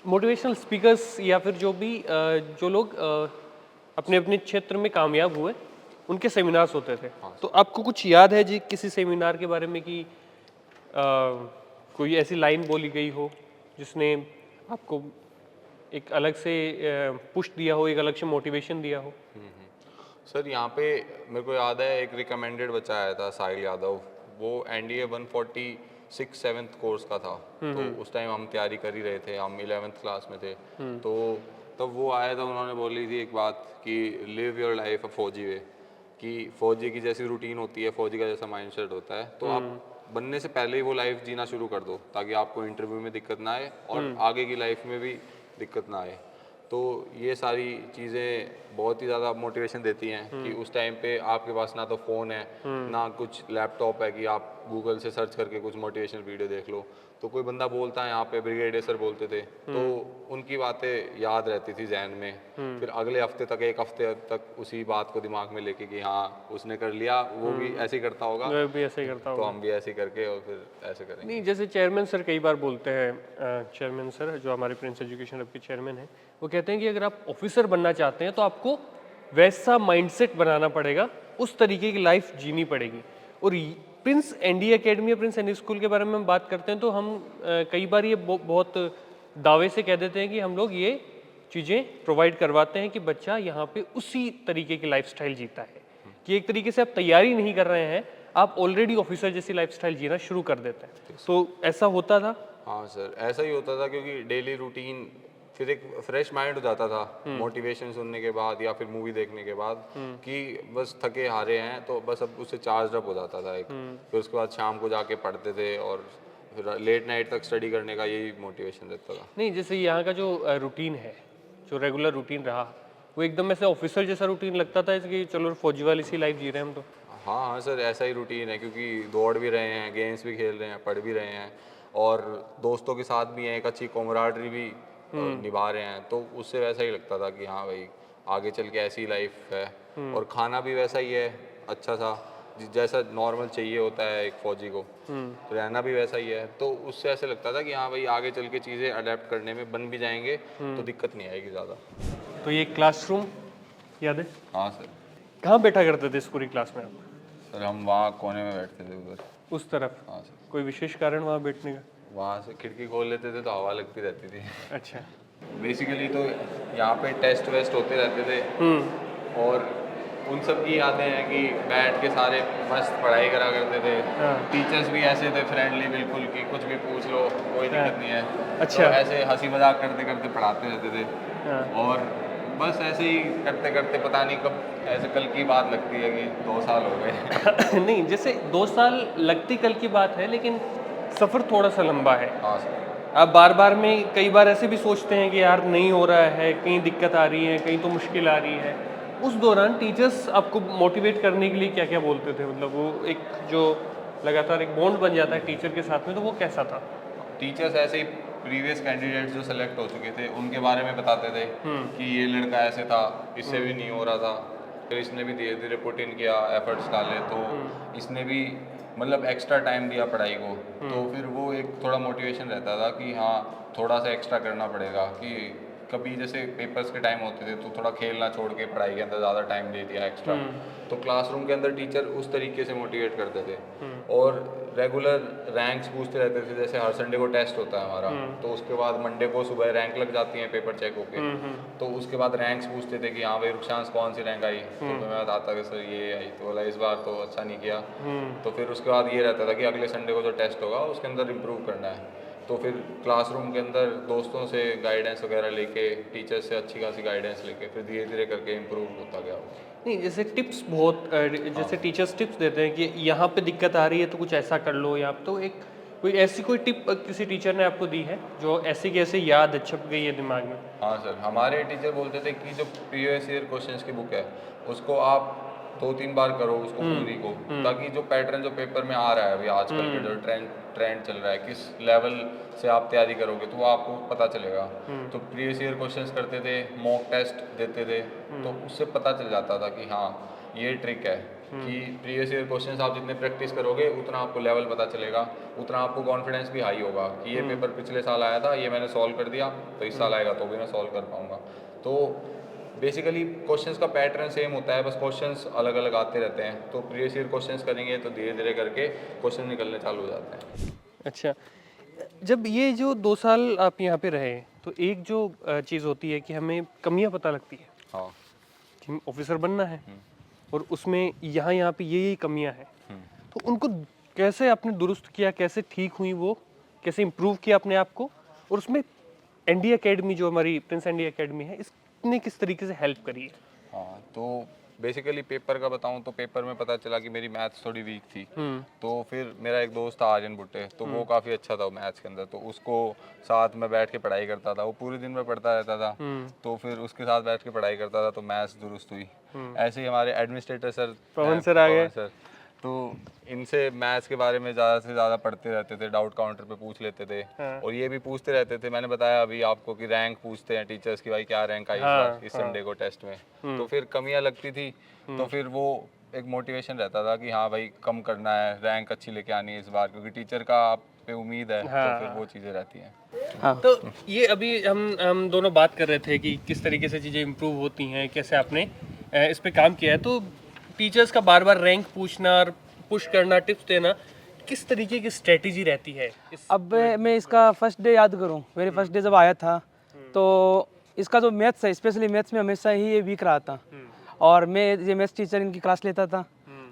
मोटिवेशनल स्पीकर्स या फिर जो भी जो लोग अपने अपने क्षेत्र में कामयाब हुए उनके सेमिनार्स होते थे। तो आपको कुछ याद है जी किसी सेमिनार के बारे में कि कोई ऐसी लाइन बोली गई हो जिसने आपको एक अलग से पुश दिया हो, एक अलग से मोटिवेशन दिया हो? सर यहाँ पे मेरे को याद है एक रिकमेंडेड बच्चा आया था, साहिल यादव। वो एनडीए 146 7th कोर्स का था। तो उस टाइम हम तैयारी कर ही रहे थे, हम 11th क्लास में थे। तो तब वो आया था, उन्होंने बोली थी एक बात कि लिव योर लाइफ अ फौजी वे, कि फौजी की जैसी रूटीन होती है, फौजी का जैसा माइंडसेट होता है, तो आप बनने से पहले ही वो लाइफ जीना शुरू कर दो ताकि आपको इंटरव्यू में दिक्कत ना आए और आगे की लाइफ में भी दिक्कत ना आए। तो ये सारी चीज़ें बहुत ही ज़्यादा मोटिवेशन देती हैं कि उस टाइम पे आपके पास ना तो फ़ोन है ना कुछ लैपटॉप है कि आप गूगल से सर्च करके कुछ मोटिवेशनल वीडियो देख लो। तो कोई बंदा बोलता है, यहाँ पे ब्रिगेडियर सर बोलते थे, तो उनकी बातें याद रहती थी जहन में। फिर अगले हफ्ते तक, एक हफ्ते तक उसी बात को दिमाग में लेके कि हाँ उसने कर लिया, वो भी ऐसे ही करता होगा, मैं भी ऐसे ही करता तो हम भी ऐसे ही करके और फिर ऐसे करेंगे। नहीं, जैसे चेयरमैन सर कई बार बोलते हैं, चेयरमैन सर जो हमारे प्रिंस एजुकेशन हब के चेयरमैन हैं, वो कहते हैं कि अगर आप ऑफिसर बनना चाहते हैं तो आपको वैसा माइंडसेट बनाना पड़ेगा उस तरीके की लाइफ जीनी पड़ेगी। और प्रिंस एनडी एकेडमी या प्रिंस एनडी स्कूल के बारे में हम बात करते हैं तो हम कई बार ये बहुत दावे से कह देते हैं कि हम लोग ये चीज़ें प्रोवाइड करवाते हैं कि बच्चा यहाँ पे उसी तरीके की लाइफस्टाइल जीता है, कि एक तरीके से आप तैयारी नहीं कर रहे हैं, आप ऑलरेडी ऑफिसर जैसी लाइफस्टाइल जीना शुरू कर देते हैं। तो ऐसा होता था? हाँ सर, ऐसा ही होता था, क्योंकि डेली रूटीन फिर एक फ्रेश माइंड हो जाता था मोटिवेशन सुनने के बाद या फिर मूवी देखने के बाद, कि बस थके हारे हैं तो बस अब उससे चार्ज अप हो जाता था एक। फिर उसके बाद शाम को जाके पढ़ते थे और फिर लेट नाइट तक स्टडी करने का यही मोटिवेशन रहता था। नहीं, जैसे यहाँ का जो रूटीन है, जो रेगुलर रूटीन रहा, वो एकदम ऐसे ऑफिसर जैसा रूटीन लगता था कि चलो फौजी वाली सी लाइफ जी रहे हैं हम तो। हाँ हाँ सर, ऐसा ही रूटीन है, क्योंकि दौड़ भी रहे हैं, गेम्स भी खेल रहे हैं, पढ़ भी रहे हैं और दोस्तों के साथ भी हैं, एक अच्छी कॉमराडरी भी निभा रहे हैं, तो उससे वैसा ही लगता था कि हाँ भाई आगे चल के ऐसी लाइफ है। और खाना भी वैसा ही है, अच्छा सा जैसा नॉर्मल चाहिए होता है एक फौजी को, तो रहना भी वैसा ही है। तो उससे ऐसे लगता था कि हाँ भाई आगे चल के चीज़ें अडेप्ट करने में बन भी जाएंगे तो दिक्कत नहीं आएगी ज़्यादा। तो ये क्लासरूम याद है? हाँ सर। कहाँ बैठा करते थे इस पूरी क्लास में आप? सर हम वहाँ कोने में बैठते थे उधर, उस तरफ? हाँ सर। कोई विशेष कारण वहाँ बैठने का? वहाँ से खिड़की खोल लेते थे तो हवा लगती रहती थी। अच्छा। बेसिकली तो यहाँ पे टेस्ट वेस्ट होते रहते थे और उन सब की यादें हैं कि बैठ के सारे मस्त पढ़ाई करा करते थे। टीचर्स भी ऐसे थे फ्रेंडली बिल्कुल, कि कुछ भी पूछ लो कोई दिक्कत नहीं है। अच्छा। तो ऐसे हंसी मजाक करते करते पढ़ाते रहते थे और बस ऐसे ही करते करते पता नहीं कब ऐसे कल की बात लगती है कि 2 साल हो गए। नहीं, जैसे 2 साल लगती कल की बात है, लेकिन सफ़र थोड़ा सा लंबा है। हाँ सर। आप बार बार में कई बार ऐसे भी सोचते हैं कि यार नहीं हो रहा है, कहीं दिक्कत आ रही है, कहीं तो मुश्किल आ रही है। उस दौरान टीचर्स आपको मोटिवेट करने के लिए क्या क्या बोलते थे? मतलब वो एक जो लगातार एक बॉन्ड बन जाता है टीचर के साथ में, तो वो कैसा था? टीचर्स ऐसे ही प्रीवियस कैंडिडेट्स जो सेलेक्ट हो चुके थे उनके बारे में बताते थे कि ये लड़का ऐसे था, इससे भी नहीं हो रहा था, फिर इसने भी धीरे धीरे पुट इन किया, एफर्ट्स डाले, तो इसने भी मतलब एक्स्ट्रा टाइम दिया पढ़ाई को, तो फिर वो एक थोड़ा मोटिवेशन रहता था कि हाँ थोड़ा सा एक्स्ट्रा करना पड़ेगा। कि कभी जैसे पेपर्स के टाइम होते थे तो थोड़ा खेलना छोड़ के पढ़ाई के अंदर ज़्यादा टाइम दे दिया एक्स्ट्रा, तो क्लासरूम के अंदर टीचर उस तरीके से मोटिवेट करते थे। और रेगुलर रैंक्स पूछते रहते थे, जैसे हर संडे को टेस्ट होता है हमारा, तो उसके बाद मंडे को सुबह रैंक लग जाती है पेपर चेक होके, तो उसके बाद रैंक्स पूछते थे कि हाँ भाई रुक्षांश कौन सी रैंक आई, तो मैं बताता कि सर ये आई, तो बोला इस बार तो अच्छा नहीं किया। तो फिर उसके बाद ये रहता था कि अगले संडे को जो टेस्ट होगा उसके अंदर इम्प्रूव करना है। तो फिर क्लासरूम के अंदर दोस्तों से गाइडेंस वगैरह लेके, टीचर से अच्छी खासी गाइडेंस लेके फिर धीरे धीरे करके इम्प्रूव होता गया। नहीं, जैसे टिप्स बहुत जैसे टीचर्स टिप्स देते हैं कि यहाँ पे दिक्कत आ रही है तो कुछ ऐसा कर लो, या तो एक कोई ऐसी कोई टिप किसी टीचर ने आपको दी है जो ऐसे की ऐसे याद छप गई है दिमाग में? हाँ सर, हमारे टीचर बोलते थे कि जो प्रीवियस ईयर क्वेश्चंस की बुक है उसको आप 2-3 बार करो उसको पूरी को, ताकि जो पैटर्न जो पेपर में आ रहा है अभी आजकल के जो ट्रेंड चल रहा है, किस लेवल से आप तैयारी करोगे तो वो आपको पता चलेगा। तो प्रीवियस ईयर क्वेश्चंस करते थे, मॉक टेस्ट देते थे, तो उससे पता चल जाता था कि हाँ ये ट्रिक है कि प्रीवियस ईयर क्वेश्चंस आप जितने प्रैक्टिस करोगे उतना आपको लेवल पता चलेगा, उतना आपको कॉन्फिडेंस भी हाई होगा कि ये पेपर पिछले साल आया था, ये मैंने सॉल्व कर दिया, तो इस साल आएगा तो भी मैं सॉल्व कर पाऊँगा। तो बेसिकली क्वेश्चंस का पैटर्न सेम होता है, बस क्वेश्चंस अलग अलग आते रहते हैं। तो प्रीवियस ईयर क्वेश्चंस करेंगे तो धीरे धीरे करके क्वेश्चन निकलने चालू हो जाते हैं। अच्छा, जब ये जो 2 साल आप यहाँ पे रहे तो एक जो चीज़ होती है कि हमें कमियाँ पता लगती है हाँ। कि हमें ऑफिसर बनना है और उसमें यहाँ पे ये कमियाँ हैं, तो उनको कैसे आपने दुरुस्त किया, कैसे ठीक हुई वो, कैसे इम्प्रूव किया अपने आप को? और उसमें एनडी एकेडमी जो हमारी प्रिंस एनडी एकेडमी है इसने किस तरीके से हेल्प करी है? हाँ, तो बेसिकली पेपर का बताऊं तो पेपर में पता चला कि मेरी मैथ्स थोड़ी वीक थी, तो फिर मेरा एक दोस्त था आर्यन भुट्टे, तो वो काफ़ी अच्छा था मैथ्स के अंदर, तो उसको साथ में बैठ के पढ़ाई करता था, वो पूरे दिन में पढ़ता रहता था, तो फिर उसके साथ बैठ के पढ़ाई करता था, तो मैथ्स दुरुस्त हुई। ऐसे ही हमारे एडमिनिस्ट्रेटर सर पवन सर आ गए, तो इनसे मैथ्स के बारे में ज़्यादा से ज़्यादा पढ़ते रहते थे, डाउट काउंटर पे पूछ लेते थे। और ये भी पूछते रहते थे, मैंने बताया अभी आपको कि रैंक पूछते हैं टीचर्स की, भाई क्या रैंक आई इस संडे को टेस्ट में, तो फिर कमियां लगती थी, तो फिर वो एक मोटिवेशन रहता था कि हाँ भाई कम करना है, रैंक अच्छी लेके आनी है इस बार, क्योंकि टीचर का आप पे उम्मीद है, तो फिर वो चीज़ें रहती हैं। तो ये अभी हम दोनों बात कर रहे थे कि किस तरीके से चीज़ें इम्प्रूव होती हैं, कैसे आपने इस पे काम किया है। तो टीचर्स का बार बार रैंक पूछना और पुश करना, टिप्स देना, किस तरीके की स्ट्रेटेजी रहती है अब मैं इसका फर्स्ट डे याद करूं, मेरे फर्स्ट डे जब आया था तो इसका जो मैथ्स है, स्पेशली मैथ्स में हमेशा ही ये वीक रहा था। और मैं ये मैथ्स टीचर इनकी क्लास लेता था,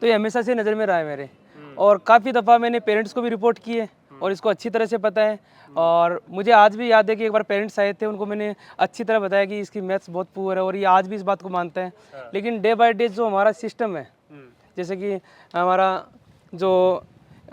तो ये हमेशा से नज़र में रहा है मेरे। और काफ़ी दफ़ा मैंने पेरेंट्स को भी रिपोर्ट की है और इसको अच्छी तरह से पता है। और मुझे आज भी याद है कि एक बार पेरेंट्स आए थे, उनको मैंने अच्छी तरह बताया कि इसकी मैथ्स बहुत पुअर है, और ये आज भी इस बात को मानता है। लेकिन डे बाय डे जो हमारा सिस्टम है, जैसे कि हमारा जो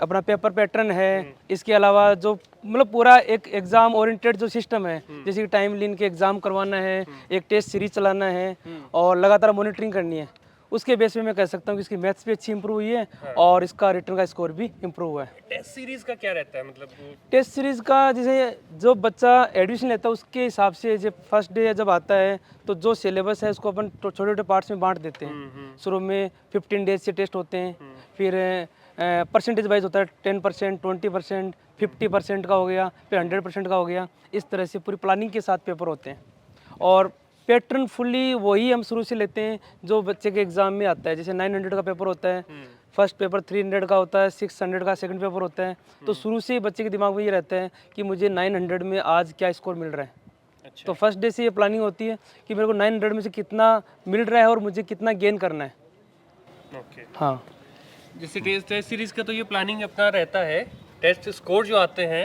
अपना पेपर पैटर्न है, इसके अलावा जो मतलब पूरा एक एग्ज़ाम ओरिएंटेड जो सिस्टम है, जैसे कि टाइम लिन के एग्ज़ाम करवाना है, एक टेस्ट सीरीज चलाना है और लगातार मॉनिटरिंग करनी है, उसके बेस पे मैं कह सकता हूँ कि इसकी मैथ्स भी अच्छी इंप्रूव हुई है और इसका रिटर्न का स्कोर भी इंप्रूव हुआ है। टेस्ट सीरीज का क्या रहता है, मतलब टेस्ट सीरीज़ का जैसे जो बच्चा एडमिशन लेता है उसके हिसाब से, जब फर्स्ट डे जब आता है तो जो सिलेबस है उसको अपन छोटे छोटे पार्ट्स में बांट देते हैं। शुरू में 15 डेज से टेस्ट होते हैं, फिर परसेंटेज वाइज होता है, 10%, 20%, 50% का हो गया, फिर 100% का हो गया। इस तरह से पूरी प्लानिंग के साथ पेपर होते हैं और पैटर्न फुल्ली वही हम शुरू से लेते हैं जो बच्चे के एग्ज़ाम में आता है। जैसे 900 का पेपर होता है, फर्स्ट पेपर 300 का होता है, 600 का सेकंड पेपर होता है। तो शुरू से ही बच्चे के दिमाग में ये रहता है कि मुझे 900 में आज क्या स्कोर मिल रहा है। तो फर्स्ट डे से ये प्लानिंग होती है कि मेरे को 900 में से कितना मिल रहा है और मुझे कितना गेन करना है। ओके, हाँ, जैसे टेस्ट सीरीज का तो ये प्लानिंग अपना रहता है। टेस्ट स्कोर जो आते हैं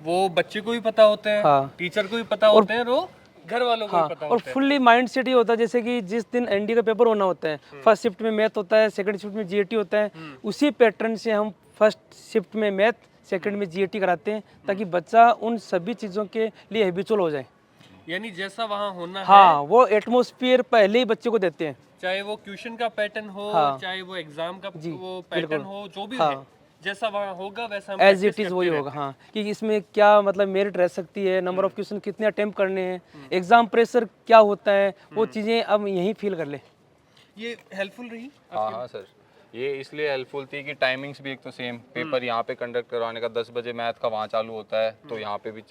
वो बच्चे को भी पता होते हैं, हाँ। टीचर को भी पता होते हैं, और वो घर वालों को भी पता और होते हैं। फुल्ली माइंड सेट ही होता है। जैसे कि जिस दिन एनडी का पेपर होना होता है, फर्स्ट शिफ्ट में मैथ होता है, सेकंड शिफ्ट में जीएटी होता है, उसी पैटर्न से हम फर्स्ट शिफ्ट में मैथ, सेकंड में जीएटी कराते हैं ताकि बच्चा उन सभी चीज़ों के लिए हैबिचुअल हो जाए। यानी जैसा वहाँ होना है, हाँ, वो एटमोस्फियर पहले ही बच्चे को देते हैं। चाहे वो क्वेश्चन का पैटर्न हो, हाँ। चाहे वो एग्जाम का जी, वो पैटर्न बिल्कुल। हो, जो भी हाँ। है, जैसा वहाँ होगा वैसा हम एज practice इट इज़ करते वही रहते होगा। हाँ, कि इसमें क्या मतलब मेरिट रह सकती है, नंबर ऑफ क्वेश्चन कितने अटेम्प्ट करने हैं, एग्जाम प्रेशर क्या होता है, वो चीज़ें अब यहीं फील कर ले। हैं। ये हेल्पफुल रही। हाँ हाँ सर, ये इसलिए हेल्पफुल थी कि टाइमिंग्स भी एक तो सेम, पेपर यहाँ पे कंडक्ट करवाने का 10 बजे मैथ का वहाँ चालू होता है, तो यहाँ पे भी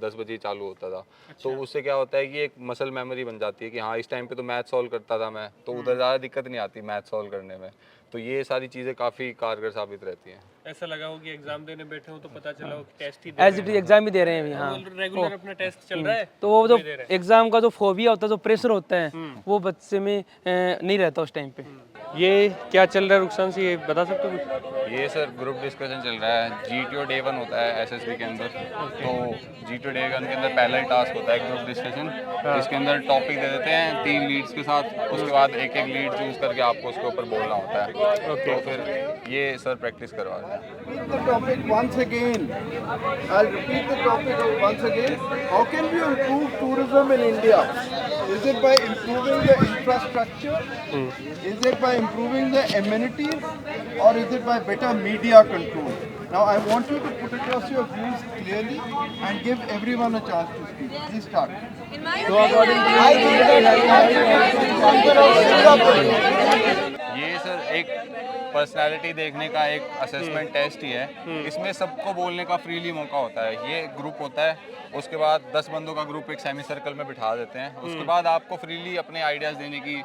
10 बजे ही चालू होता था। तो उससे क्या होता है कि एक मसल मेमोरी बन जाती है कि हाँ इस टाइम पे तो मैथ सॉल्व करता था मैं, तो उधर ज़्यादा दिक्कत नहीं आती मैथ सॉल्व करने में। तो ये सारी चीज़ें काफ़ी कारगर साबित रहती हैं। ऐसा लगा हो कि एग्जाम देने बैठे हो तो पता चला हो कि टेस्ट ही एज इट इज एग्जाम ही दे रहे हैं अभी। हाँ, रेगुलर अपना टेस्ट चल रहा है, तो वो जो वही दे रहे एग्जाम का जो फोबिया होता है, जो प्रेशर होता है, वो बच्चे में नहीं रहता उस टाइम पे। ये क्या चल रहा है रुखसान से, ये बता सकते हो कुछ? ये सर ग्रुप डिस्कशन चल रहा है। GTO डे 1 होता है एसएसबी के अंदर, तो GTO डे 1 के अंदर पहला ही टास्क होता है ग्रुप डिस्कशन, जिसके अंदर टॉपिक दे देते हैं 3 लीड्स के साथ, उसके बाद एक एक लीड चूज करके आपको उसके ऊपर बोलना होता है। तो फिर ये सर प्रैक्टिस करवा रहे हैं। Repeat the topic once again. I'll repeat the topic once again. How can we improve tourism in India? Is it by improving the infrastructure? Is it by improving the amenities? Or is it by better media control? Now I want you to put across your views clearly and give everyone a chance to speak. Please start. ये sir एक personality देखने का एक assessment test ही है। इसमें सबको बोलने का फ्रीली मौका होता है। ये ग्रुप होता है, उसके बाद 10 बंदों का ग्रुप एक सेमी सर्कल में बिठा देते हैं, उसके बाद आपको फ्रीली अपने आइडियाज़ देने की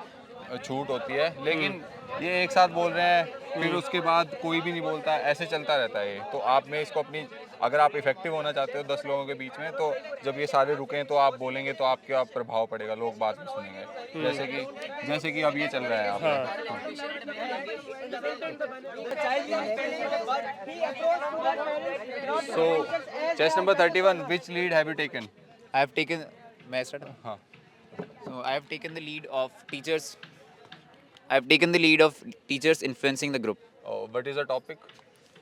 छूट होती है। लेकिन ये एक साथ बोल रहे हैं, फिर उसके बाद कोई भी नहीं बोलता, ऐसे चलता रहता है ये। तो आप में इसको अपनी, अगर आप इफेक्टिव होना चाहते हो 10 लोगों के बीच में, तो जब ये सारे रुकें तो आप बोलेंगे तो आपका प्रभाव पड़ेगा, लोग बात में सुनेंगे। जैसे कि अब ये चल रहा है यहाँ पे। So, chess number 31, which lead have you taken? I have taken. May I start? हाँ. So I have taken the lead of teachers. I have taken the lead of teachers influencing the group. Oh, what is the topic?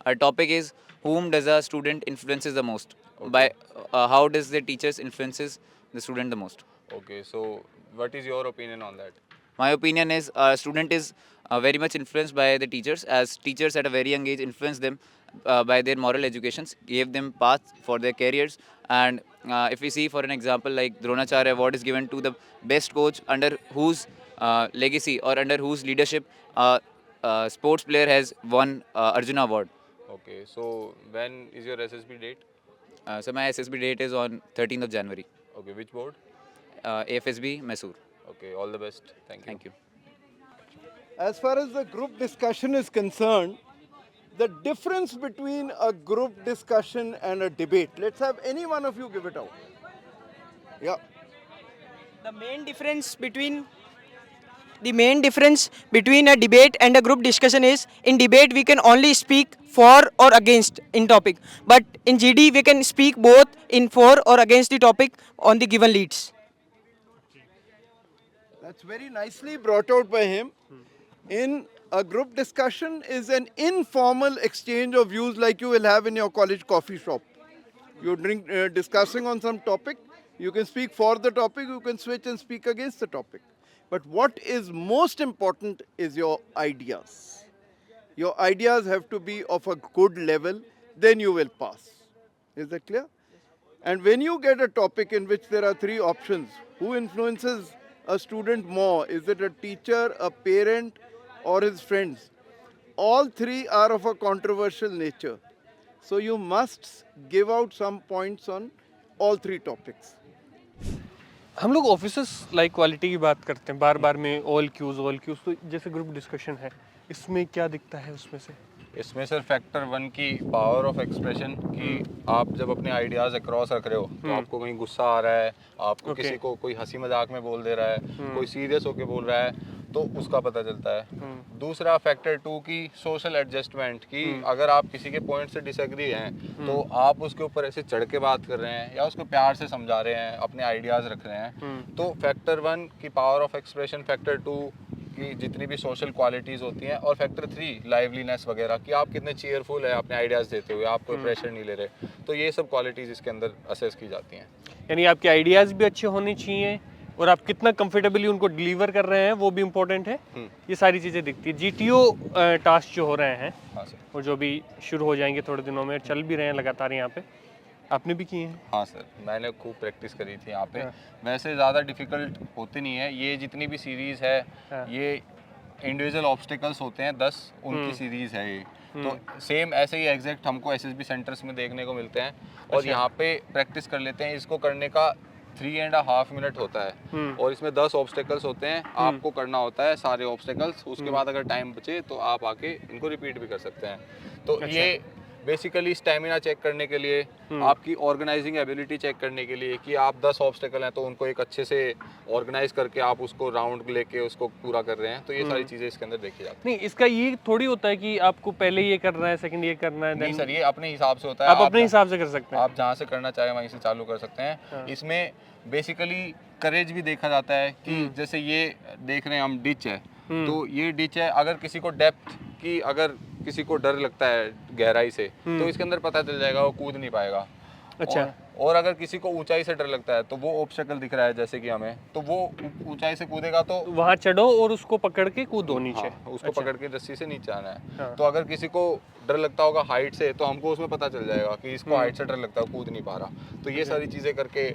Our topic is whom does a student influences the most? By how does the teachers influences the student the most? Okay, so what is your opinion on that? My opinion is a student is very much influenced by the teachers, as teachers at a very young age influence them by their moral educations, gave them paths for their careers. And if we see, for an example, like Dronacharya Award is given to the best coach under whose legacy or under whose leadership sports player has won Arjuna Award. Okay, so when is your SSB date? So my SSB date is on 13th of January. Okay, which board? AFSB, Mysore. Okay, all the best. Thank you. Thank you. as far as the group discussion is concerned, the difference between a group discussion and a debate. Let's have any one of you give it out. Yeah. The main difference between a debate and a group discussion is, in debate we can only speak for or against in topic, but in GD we can speak both in for or against the topic on the given leads. That's very nicely brought out by him. In a group discussion is an informal exchange of views like you will have in your college coffee shop. You drink discussing on some topic, you can speak for the topic, you can switch and speak against the topic. But what is most important is your ideas. Your ideas have to be of a good level, then you will pass. Is that clear? And when you get a topic in which there are three options, who influences a student more? Is it a teacher, a parent, or his friends? All three are of a controversial nature. So you must give out some points on all three topics. हम लोग officers like quality की बात करते हैं बार बार में, all cues तो जैसे group discussion है, इसमें क्या दिखता है उसमें से? इसमें सर फैक्टर 1 की पावर ऑफ एक्सप्रेशन कि आप जब अपने आइडियाज़ अक्रॉस रख रहे हो तो आपको कहीं गुस्सा आ रहा है, आपको किसी को कोई हंसी मजाक में बोल दे रहा है, कोई सीरियस होके बोल रहा है, तो उसका पता चलता है। दूसरा फैक्टर 2 की सोशल एडजस्टमेंट की अगर आप किसी के पॉइंट से डिसएग्री हैं तो आप उसके ऊपर ऐसे चढ़ के बात कर रहे हैं या उसको प्यार से समझा रहे हैं, अपने आइडियाज़ रख रहे हैं, तो फैक्टर 1 की पावर ऑफ एक्सप्रेशन, फैक्टर 2 की जितनी भी सोशल क्वालिटीज़ होती हैं, और फैक्टर 3 लाइवलीनेस वगैरह कि आप कितने चीयरफुल है अपने आइडियाज़ देते हुए, आप कोई प्रेशर नहीं ले रहे, तो ये सब क्वालिटीज़ इसके अंदर असेस की जाती हैं। यानी आपके आइडियाज़ भी अच्छे होने चाहिए और आप कितना कंफर्टेबली उनको डिलीवर कर रहे हैं वो भी इम्पोर्टेंट है। ये सारी चीज़ें दिखती है। GTO टास्क जो हो रहे हैं और जो भी शुरू हो जाएंगे थोड़े दिनों में, चल भी रहे हैं लगातार यहाँ पे, आपने भी किए हैं? हाँ सर, मैंने खूब प्रैक्टिस करी थी यहाँ पे। वैसे ज़्यादा डिफ़िकल्ट होती नहीं है, ये जितनी भी सीरीज़ है ये इंडिविजुअल ऑब्स्टिकल्स होते हैं 10, उनकी सीरीज़ है ये। तो सेम ऐसे ही एग्जैक्ट हमको SSB सेंटर्स में देखने को मिलते हैं और यहाँ पे प्रैक्टिस कर लेते हैं। इसको करने का 3.5 मिनट होता है और इसमें 10 ऑब्स्टिकल्स होते हैं, आपको करना होता है सारे ऑब्स्टिकल्स। उसके बाद अगर टाइम बचे तो आप आके इनको रिपीट भी कर सकते हैं। तो ये बेसिकली स्टेमिना चेक करने के लिए, आपकी ऑर्गेनाइजिंग एबिलिटी चेक करने के लिए कि आप 10 ऑब्स्टिकल हैं तो उनको एक अच्छे से ऑर्गेनाइज करके आप उसको राउंड लेके उसको पूरा कर रहे हैं, तो ये सारी चीज़ें इसके अंदर देखी जाती हैं। नहीं, इसका ये थोड़ी होता है कि आपको पहले ये करना है, सेकंड ये करना है। नहीं सर, ये अपने हिसाब से होता है, आप अपने हिसाब से कर सकते हैं, आप जहाँ से करना चाहें वहीं से चालू कर सकते हैं। इसमें बेसिकली करेज भी देखा जाता है कि जैसे ये देख रहे हैं हम डिच है, तो ये डिच है, अगर किसी को डेप्थ की, अगर किसी को डर लगता है गहराई से, तो इसके अंदर पता चल जाएगा, वो कूद नहीं पाएगा। अच्छा। और अगर किसी को ऊंचाई से डर लगता है तो वो ऑब्स्टेकल दिख रहा है जैसे कि हमें, तो वो ऊंचाई से कूदेगा तो वहाँ चढ़ो और उसको पकड़ के कूदो नीचे। उसको पकड़ के रस्सी से नीचे आना है। तो अगर किसी को डर लगता होगा हाइट से, तो हमको उसमें पता चल जाएगा कि इसको हाइट से डर लगता है, कूद नहीं पा रहा। तो ये सारी चीज़ें करके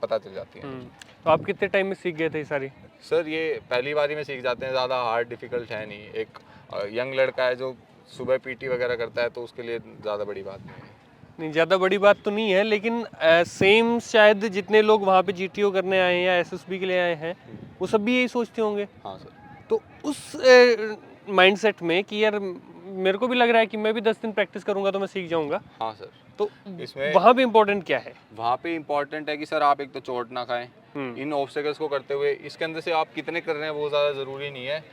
पता चल जाती हैं। तो आप कितने टाइम में सीख गए थे ये सारी? सर ये पहली बारी में सीख जाते हैं, ज़्यादा हार्ड डिफ़िकल्ट है नहीं। एक यंग लड़का है जो सुबह PT वगैरह करता है तो उसके लिए ज़्यादा बड़ी बात नहीं, ज़्यादा बड़ी बात तो नहीं है, लेकिन सेम शायद जितने लोग वहाँ पे GTO करने आए हैं या SSB के लिए आए हैं वो सब भी यही सोचते होंगे। हाँ सर। तो उस माइंडसेट में कि यार मेरे को भी लग रहा है कि मैं भी 10 दिन प्रैक्टिस करूंगा तो मैं सीख जाऊंगा। हाँ सर। तो इसमें वहाँ पे इम्पोर्टेंट क्या है? वहाँ पे इम्पोर्टेंट है कि सर आप एक तो चोट ना खाएं इन ऑब्स्टेकल्स को करते हुए। इसके अंदर से आप कितने कर रहे हैं वो ज़्यादा ज़रूरी नहीं है,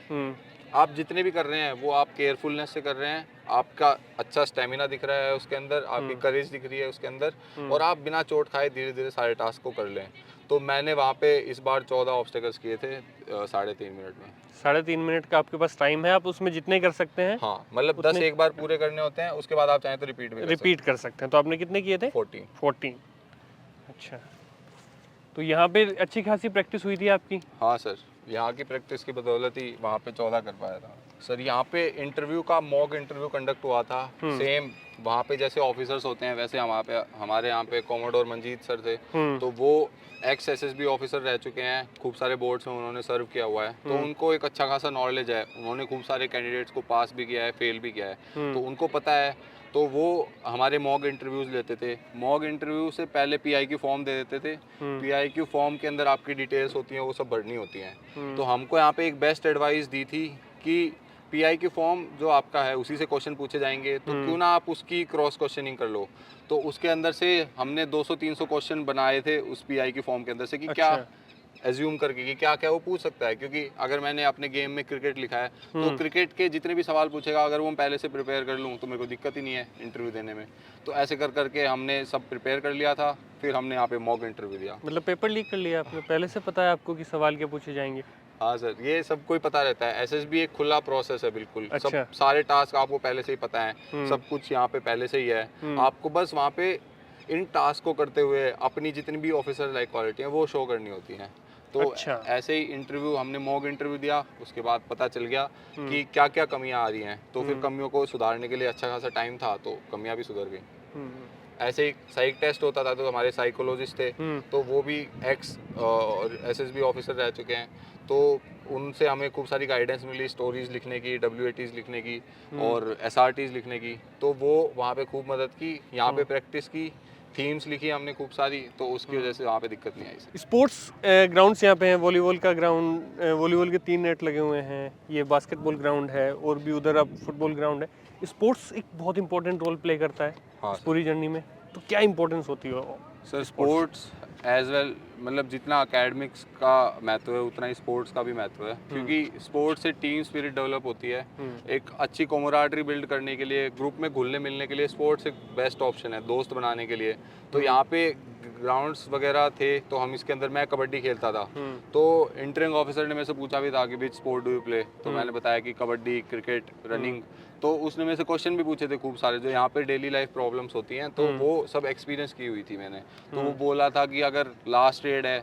आप जितने भी कर रहे हैं वो आप केयरफुलनेस से कर रहे हैं, आपका अच्छा स्टेमिना दिख रहा है उसके अंदर, आपकी करेज दिख रही है उसके अंदर, और आप बिना चोट खाए धीरे धीरे सारे टास्क को कर लें। तो मैंने वहाँ पे इस बार 14 ऑब्स्टेकल्स किए थे 3.5 मिनट में। 3.5 मिनट का आपके पास टाइम है, आप उसमें जितने कर सकते हैं। हाँ, मतलब 10 एक बार पूरे करने होते हैं, उसके बाद आप चाहें तो रिपीट कर सकते हैं। तो आपने कितने किए थे? 14। अच्छा, तो यहाँ पे अच्छी खासी प्रैक्टिस हुई थी आपकी? हाँ सर, यहाँ की प्रैक्टिस की बदौलत ही वहाँ पे 14 कर पाया था। सर यहाँ पे इंटरव्यू का मॉक इंटरव्यू कंडक्ट हुआ था, सेम वहाँ पे जैसे ऑफिसर्स होते हैं वैसे हमारे यहाँ पे कॉमोडोर मंजीत सर थे, तो वो एक्स SSB ऑफिसर रह चुके हैं, खूब सारे बोर्ड्स में उन्होंने सर्व किया हुआ है, तो उनको एक अच्छा खासा नॉलेज है, उन्होंने खूब सारे कैंडिडेट्स को पास भी किया है, फेल भी किया है, तो उनको पता है। तो वो हमारे मॉक इंटरव्यूज़ लेते थे, मॉक इंटरव्यू से पहले PIQ फॉर्म दे देते थे। PIQ फॉर्म के अंदर आपकी डिटेल्स होती हैं, वो सब भरनी होती हैं। तो हमको यहाँ पे एक बेस्ट एडवाइस दी थी कि पीआई की फॉर्म जो आपका है उसी से क्वेश्चन पूछे जाएंगे, तो क्यों ना आप उसकी क्रॉस क्वेश्चनिंग कर लो। तो उसके अंदर से हमने 200-300 क्वेश्चन बनाए थे उस पीआई की फॉर्म के अंदर से कि क्या एज्यूम करके कि क्या क्या वो पूछ सकता है, क्योंकि अगर मैंने अपने गेम में क्रिकेट लिखा है तो क्रिकेट के जितने भी सवाल पूछेगा अगर वो मैं पहले से प्रिपेयर कर लूँ तो मेरे को दिक्कत ही नहीं है इंटरव्यू देने में। तो ऐसे कर करके हमने सब प्रिपेयर कर लिया था, फिर हमने यहाँ पे मॉक इंटरव्यू दिया। मतलब पेपर लीक कर लिया आपने, पहले से पता है आपको कि सवाल क्या पूछे जाएंगे? हाँ सर, ये सब कोई पता रहता है। एसएसबी एक खुला प्रोसेस है बिल्कुल। अच्छा। सब सारे टास्क आपको पहले से ही पता है, सब कुछ यहाँ पे पहले से ही है। आपको बस वहाँ पे इन टास्क को करते हुए अपनी जितनी भी ऑफिसर लाइक क्वालिटी है वो शो करनी होती है। तो अच्छा। ऐसे ही इंटरव्यू हमने मॉक इंटरव्यू दिया, उसके बाद पता चल गया कि क्या क्या कमियां आ रही हैं। तो फिर कमियों को सुधारने के लिए अच्छा खासा टाइम था, तो कमियां भी सुधर गई। ऐसे ही साइक टेस्ट होता था, तो हमारे साइकोलॉजिस्ट थे तो वो भी एक्स और एसएसबी ऑफिसर रह चुके हैं, तो उनसे हमें खूब सारी गाइडेंस मिली, स्टोरीज लिखने की, WATs लिखने की और SRTs लिखने की। तो वो वहाँ पे खूब मदद की, यहाँ पे प्रैक्टिस की, थीम्स लिखी हमने खूब सारी, तो उसकी वजह से वहाँ पे दिक्कत नहीं आई। स्पोर्ट्स ग्राउंड्स यहाँ पे हैं, वॉलीबॉल का ग्राउंड, वॉलीबॉल के 3 नेट लगे हुए हैं, ये बास्केटबॉल ग्राउंड है और भी उधर अब फुटबॉल ग्राउंड है। स्पोर्ट्स एक बहुत इंपॉर्टेंट रोल प्ले करता है हाँ इस पूरी जर्नी में, तो क्या इंपॉर्टेंस होती है? सर स्पोर्ट्स एज वेल, मतलब जितना अकेडमिक्स का महत्व है उतना ही स्पोर्ट्स का भी महत्व है, क्योंकि स्पोर्ट्स से टीम स्पिरिट डेवलप होती है। एक अच्छी कॉमराडरी बिल्ड करने के लिए, ग्रुप में घुलने मिलने के लिए स्पोर्ट्स एक बेस्ट ऑप्शन है, दोस्त बनाने के लिए। तो यहाँ पे ग्राउंड्स वगैरह थे, तो हम इसके अंदर, मैं कबड्डी खेलता था, तो इंटरिंग ऑफिसर ने मेरे से पूछा भी था कि which sport do you play, तो मैंने बताया कि कबड्डी, क्रिकेट, रनिंग। तो उसने मेरे से क्वेश्चन भी पूछे थे खूब सारे जो यहाँ पे डेली लाइफ प्रॉब्लम्स होती हैं, तो वो सब एक्सपीरियंस की हुई थी मैंने। तो वो बोला था कि अगर लास्ट रेड है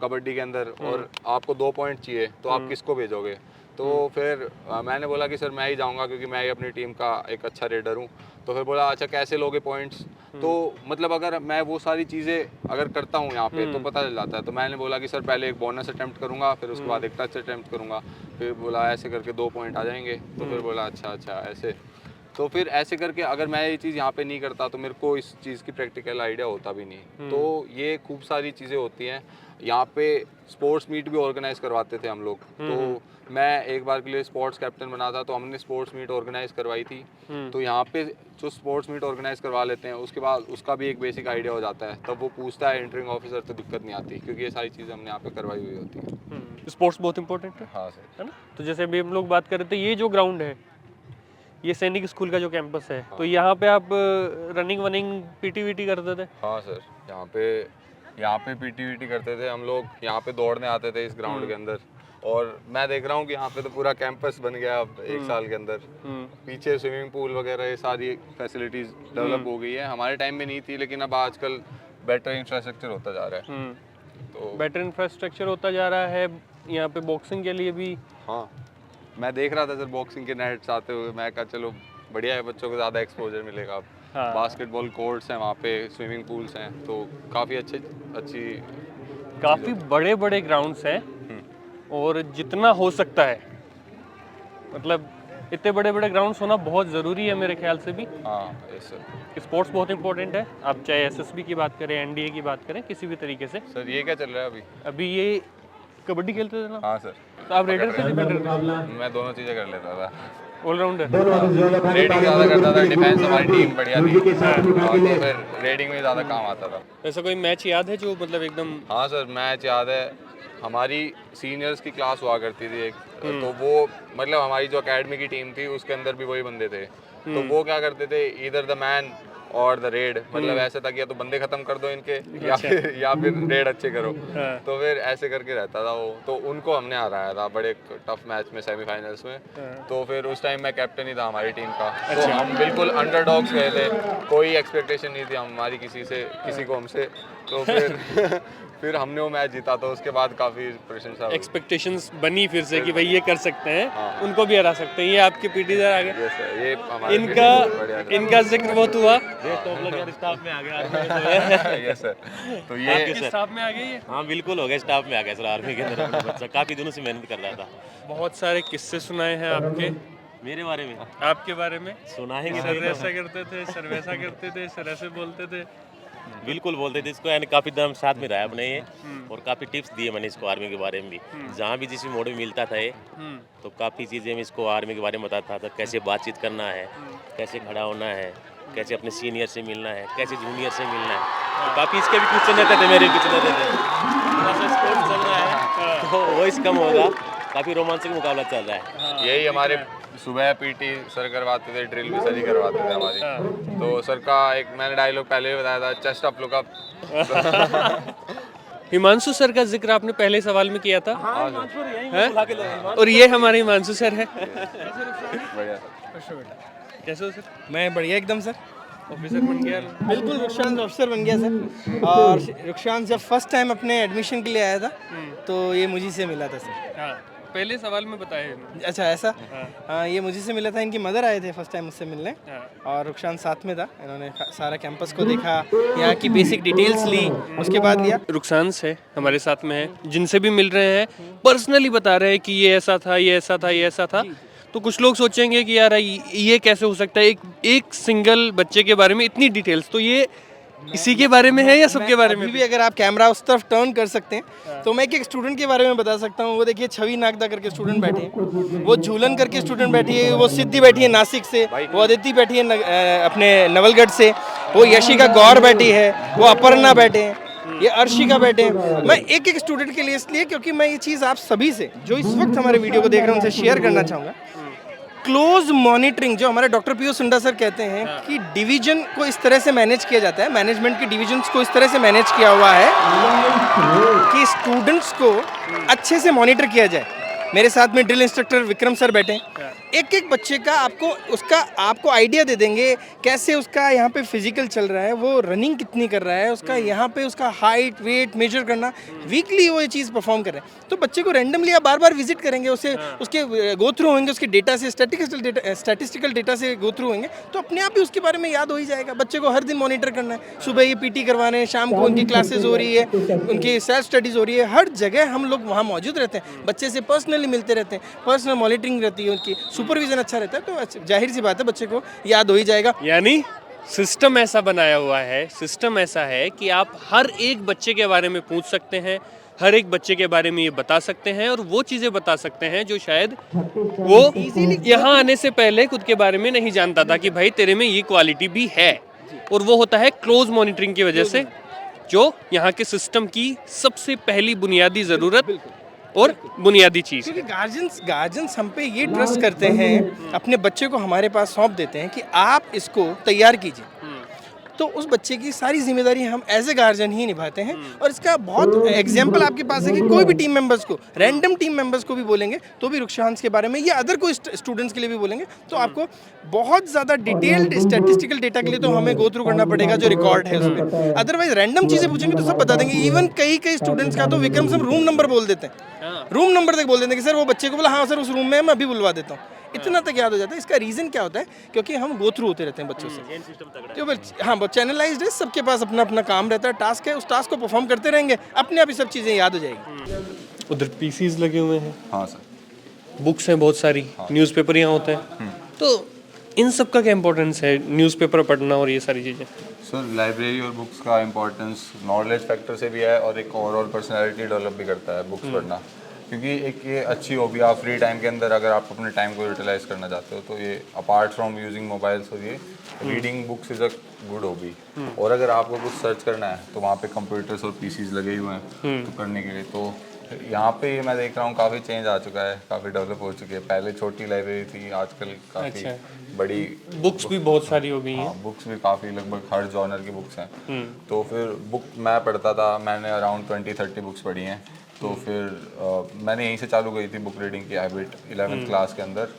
कबड्डी के अंदर और आपको 2 पॉइंट चाहिए तो आप किसको भेजोगे? तो फिर मैंने बोला कि सर मैं ही जाऊंगा, क्योंकि मैं ही अपनी टीम का एक अच्छा रेडर हूँ। तो फिर बोला अच्छा कैसे लोगे पॉइंट्स? तो मतलब अगर मैं वो सारी चीज़ें अगर करता हूँ यहाँ पे तो पता चल जाता है। तो मैंने बोला कि सर पहले एक बोनस अटेम्प्ट करूँगा, फिर उसके बाद एक टच अटेम्प्ट करूँगा, फिर बोला ऐसे करके 2 पॉइंट आ जाएंगे। तो फिर बोला अच्छा ऐसे। तो फिर ऐसे करके अगर मैं ये चीज़ यहाँ पे नहीं करता तो मेरे को इस चीज़ की प्रैक्टिकल आइडिया होता भी नहीं। तो ये खूब सारी चीज़ें होती हैं। यहाँ पे स्पोर्ट्स मीट भी ऑर्गेनाइज करवाते थे हम लोग। तो मैं एक बार के लिए स्पोर्ट्स कैप्टन बना था, तो हमने स्पोर्ट्स मीट ऑर्गेनाइज करवाई थी। तो यहाँ पे जो स्पोर्ट्स मीट ऑर्गेनाइज करवा लेते हैं, उसके बाद उसका भी एक बेसिक आइडिया हो जाता है, तब वो पूछता है इंटरिंग ऑफिसर, तो दिक्कत नहीं आती, क्योंकि ये सारी चीज़ें हमने यहाँ पे करवाई हुई होती है। स्पोर्ट्स बहुत इंपॉर्टेंट हाँ सर। है ना? तो जैसे अभी हम लोग बात कर रहे थे, ये जो ग्राउंड है, ये सैनिक स्कूल का जो कैंपस है, तो यहाँ पे आप रनिंग वनिंग PT करते थे? हाँ सर, यहाँ पे PT करते थे हम लोग। यहाँ पे दौड़ने आते थे इस ग्राउंड के अंदर, और मैं देख रहा हूँ कि यहाँ पे तो पूरा कैंपस बन गया अब 1 साल के अंदर। पीछे स्विमिंग पूल वगैरह ये सारी फैसिलिटीज डेवलप हो गई है। हमारे टाइम में नहीं थी, लेकिन अब आजकल बेटर इंफ्रास्ट्रक्चर होता जा रहा है। तो बेटर इंफ्रास्ट्रक्चर होता जा रहा है यहाँ पे बॉक्सिंग के लिए भी। हाँ, मैं देख रहा था सर बॉक्सिंग के नेट्स आते हुए, मैं कहा चलो बढ़िया है, बच्चों को ज़्यादा एक्सपोजर मिलेगा अब। हाँ। बास्केटबॉल कोर्ट्स हैं वहाँ पे, स्विमिंग पूल्स हैं, तो काफ़ी अच्छी काफ़ी बड़े बड़े ग्राउंड्स हैं, और जितना हो सकता है, मतलब इतने बड़े बड़े ग्राउंड्स होना बहुत ज़रूरी है मेरे ख्याल से भी। हाँ यस सर। स्पोर्ट्स बहुत इंपॉर्टेंट है, आप चाहे SSB की बात करें, NDA की बात करें, किसी भी तरीके से। सर ये क्या चल रहा है अभी? अभी ये कबड्डी खेलते थे ना? हाँ सर। तो आप रेडर थे, डिफेंडर थे? मैं दोनों चीज़ें कर लेता था। ऑलराउंडर। रेडिंग ज़्यादा करता था, डिफेंस हमारी टीम बढ़िया थी, तो फिर रेडिंग में ज़्यादा काम आता था। ऐसा कोई मैच याद है जो मतलब एकदम? हाँ सर, मैच याद है। हमारी सीनियर्स की क्लास हुआ करती थी एक, तो वो मतलब हमारी जो एकेडमी की टीम थी उसके अंदर भी वही बंदे थे। तो वो क्या करते थे, ईदर द मैन और द रेड, मतलब ऐसे था कि या तो बंदे खत्म कर दो इनके, या फिर रेड अच्छे करो। तो फिर ऐसे करके रहता था वो। तो उनको हमने हराया था बड़े टफ मैच में, सेमीफाइनल्स में। तो फिर उस टाइम मैं कैप्टन ही था हमारी टीम का। तो हम बिल्कुल अंडरडॉग्स गए थे, कोई एक्सपेक्टेशन नहीं थी हमारी किसी को हमसे। तो फिर हमने वो मैच जीता, तो उसके बाद काफ़ी प्रशंसा। एक्सपेक्टेशंस बनी फिर से कि भाई ये कर सकते हैं, उनको भी हरा सकते हैं। ये आपके PT सर आ गए, यस सर, ये हमारे इनका जिक्र बहुत हुआ। स्टाफ में आ गया। यस सर, तो ये स्टाफ में आ गए ये? हाँ बिल्कुल हो गया, स्टाफ में आ गया सर, आर्मी के अंदर अपना बच्चा काफ़ी दिनों से मेहनत कर रहा था। बहुत सारे किस्से सुनाए हैं आपके, मेरे बारे में आपके बारे में सुनाएंगे। सर ऐसा करते थे, सर वैसा करते थे, सर ऐसे बोलते थे। बिल्कुल बोलते थे इसको, यानी काफ़ी दम साथ में रहा है अपने ये, और काफ़ी टिप्स दिए मैंने इसको आर्मी के बारे में भी। जहाँ भी जिस भी मोड में मिलता था ये, तो काफ़ी चीज़ें मैं इसको आर्मी के बारे में बताता था, कैसे बातचीत करना है, कैसे खड़ा होना है, कैसे अपने सीनियर से मिलना है, कैसे जूनियर से मिलना है। तो काफ़ी इसके भी क्वेश्चन रहते थे, मेरे क्वेश्चन रहते थे। थोड़ा सा स्पोर्ट्स चल रहा है तो वॉइस कम होगा, काफ़ी रोमांचक मुकाबला चल रहा है। यही हमारे सुबह पीटी सर करवाते थे, ड्रिल भी सर ही करवाते थे हमारी। तो सर का एक मैंने डायलॉग पहले भी बताया था, chest up look up. Himanshu sir का जिक्र आपने पहले सवाल में किया था। हैं? और ये हमारे हिमांशु सर है। बढ़िया। कैसे हो सर? मैं बढ़िया एकदम सर। ऑफिसर बन गया? बिल्कुल, रुखशान ऑफिसर बन गया सर। और रुखशान जब फर्स्ट टाइम अपने एडमिशन के लिए आया था तो ये मुझी से मिला था सर। हाँ, पहले सवाल में बताया। अच्छा ऐसा? हाँ, ये मुझी से मिला था, इनकी मदर आए थे फर्स्ट टाइम मुझसे मिलने, और रुखशान साथ में था। इन्होंने सारा कैंपस को देखा, यहाँ की बेसिक डिटेल्स ली, उसके बाद लिया। रुखसान से हमारे साथ में है, जिनसे भी मिल रहे हैं पर्सनली बता रहे हैं कि ये ऐसा था, ये ऐसा था, ये ऐसा था। तो कुछ लोग सोचेंगे कि यार ये कैसे हो सकता है, एक सिंगल बच्चे के बारे में इतनी डिटेल्स। तो ये इसी के बारे में है या सबके बारे में? अभी भी अगर आप कैमरा उस तरफ टर्न कर सकते हैं तो मैं एक स्टूडेंट के बारे में बता सकता हूँ। वो देखिए छवि नागदा करके स्टूडेंट बैठे हैं, वो झूलन करके स्टूडेंट बैठी है, वो सिद्धि बैठी है नासिक से, वो अदिति बैठी है अपने नवलगढ़ से, वो यशिका गौर बैठी है, वो अपर्णा बैठे हैं, ये अर्शिका बैठे हैं। मैं एक एक स्टूडेंट के लिए इसलिए क्योंकि मैं ये चीज़ आप सभी से जो इस वक्त हमारे वीडियो को देख रहे हैं उनसे शेयर करना चाहूँगा। क्लोज मॉनिटरिंग, जो हमारे डॉक्टर पीयू सुंडा सर कहते हैं कि डिवीजन को इस तरह से मैनेज किया जाता है, मैनेजमेंट की डिविजन्स को इस तरह से मैनेज किया हुआ है कि स्टूडेंट्स को अच्छे से मॉनिटर किया जाए। मेरे साथ में ड्रिल इंस्ट्रक्टर विक्रम सर बैठे हैं, एक एक बच्चे का आपको आइडिया दे देंगे कैसे उसका यहाँ पे फिजिकल चल रहा है, वो रनिंग कितनी कर रहा है, उसका यहाँ पे उसका हाइट वेट मेजर करना, वीकली वो ये चीज़ परफॉर्म कर रहे हैं। तो बच्चे को रैंडमली आप बार बार विजिट करेंगे, उसके गो थ्रू होंगे, उसके डेटा से स्टैटिस्टिकल डेटा से गो थ्रू होंगे, तो अपने आप ही उसके बारे में याद हो ही जाएगा। बच्चे को हर दिन मॉनिटर करना है, सुबह ये पीटी करवाने हैं, शाम को उनकी क्लासेज हो रही है, उनकी सेल्फ स्टडीज़ हो रही है, हर जगह हम लोग वहाँ मौजूद रहते हैं, बच्चे से पर्सनली मिलते रहते हैं, पर्सनल मॉनिटरिंग रहती है, उनकी सुपरविजन अच्छा रहता है। तो जाहिर सी बात है बच्चे को याद हो ही जाएगा। यानी सिस्टम ऐसा बनाया हुआ है, सिस्टम ऐसा है कि आप हर एक बच्चे के बारे में पूछ सकते हैं, हर एक बच्चे के बारे में ये बता सकते हैं, और वो चीज़ें बता सकते हैं जो शायद वो यहाँ आने से पहले खुद के बारे में नहीं जानता था कि भाई तेरे में ये क्वालिटी भी है। और वो होता है क्लोज मॉनिटरिंग की वजह से, जो यहाँ के सिस्टम की सबसे पहली बुनियादी ज़रूरत और बुनियादी चीज़। क्योंकि गार्जियंस हम पे ये ट्रस्ट करते हैं, अपने बच्चे को हमारे पास सौंप देते हैं कि आप इसको तैयार कीजिए, तो उस बच्चे की सारी जिम्मेदारी हम एज ए गार्जियन ही निभाते हैं। और इसका बहुत एग्जाम्पल आपके पास है कि कोई भी टीम मेंबर्स को, रैंडम टीम मेंबर्स को भी बोलेंगे तो भी रुखशान के बारे में, या अदर कोई स्टूडेंट्स के लिए भी बोलेंगे तो आपको बहुत ज़्यादा डिटेल्ड स्टैटिस्टिकल डेटा के लिए तो हमें गो थ्रू करना पड़ेगा जो रिकॉर्ड है उसमें। अदरवाइज रैंडम चीज़ें पूछेंगे तो सब बता देंगे। इवन कई स्टूडेंट्स का तो विक्रम सर रूम नंबर बोल देते हैं, रूम नंबर तक बोल देते हैं कि सर वो बच्चे को बोला हाँ सर उस रूम में मैं अभी बुलवा देता हूँ, इतना तक याद हो जाता है। इसका रीज़न क्या होता है? क्योंकि हम गो थ्रू होते रहते हैं बच्चों से, तो हाँ वो चैनलाइज्ड है, सबके पास अपना अपना काम रहता है, टास्क है, उस टास्क को परफॉर्म करते रहेंगे, अपने आप ही सब चीज़ें याद हो जाएगी। उधर पीसीज लगे हुए हैं, हाँ सर, बुक्स हैं बहुत सारी, न्यूज़पेपर यहाँ होते हैं, तो इन सब का क्या इंपॉर्टेंस है, न्यूज़पेपर पढ़ना और ये सारी चीज़ें? सर लाइब्रेरी और बुक्स का इम्पोर्टेंस नॉलेज फैक्टर से भी है, और एक ओवरऑल पर्सनैलिटी डेवलप भी करता है बुक्स पढ़ना। क्योंकि एक ये अच्छी हॉबी, आप फ्री टाइम के अंदर अगर आप अपने टाइम को यूटिलाइज करना चाहते हो तो ये अपार्ट फ्रॉम यूजिंग मोबाइल्स, और ये reading books is a good hobby. और अगर आपको कुछ सर्च करना है तो वहाँ पे कंप्यूटर्स और पीसीज लगे हुए हैं तो करने के लिए। तो यहाँ पे मैं देख रहा हूँ काफ़ी चेंज आ चुका है, काफ़ी डेवलप हो चुकी है। पहले छोटी लाइब्रेरी थी, आजकल काफ़ी बड़ी, बुक्स भी बहुत सारी हो गई हैं। हाँ, बुक्स भी काफ़ी, लगभग हर जॉनर की बुक्स हैं। तो फिर बुक मैं पढ़ता था, मैंने अराउंड 20-30 बुक्स पढ़ी हैं। तो फिर मैंने यहीं से चालू करी थी बुक रीडिंग की हैबिट, 11th क्लास के अंदर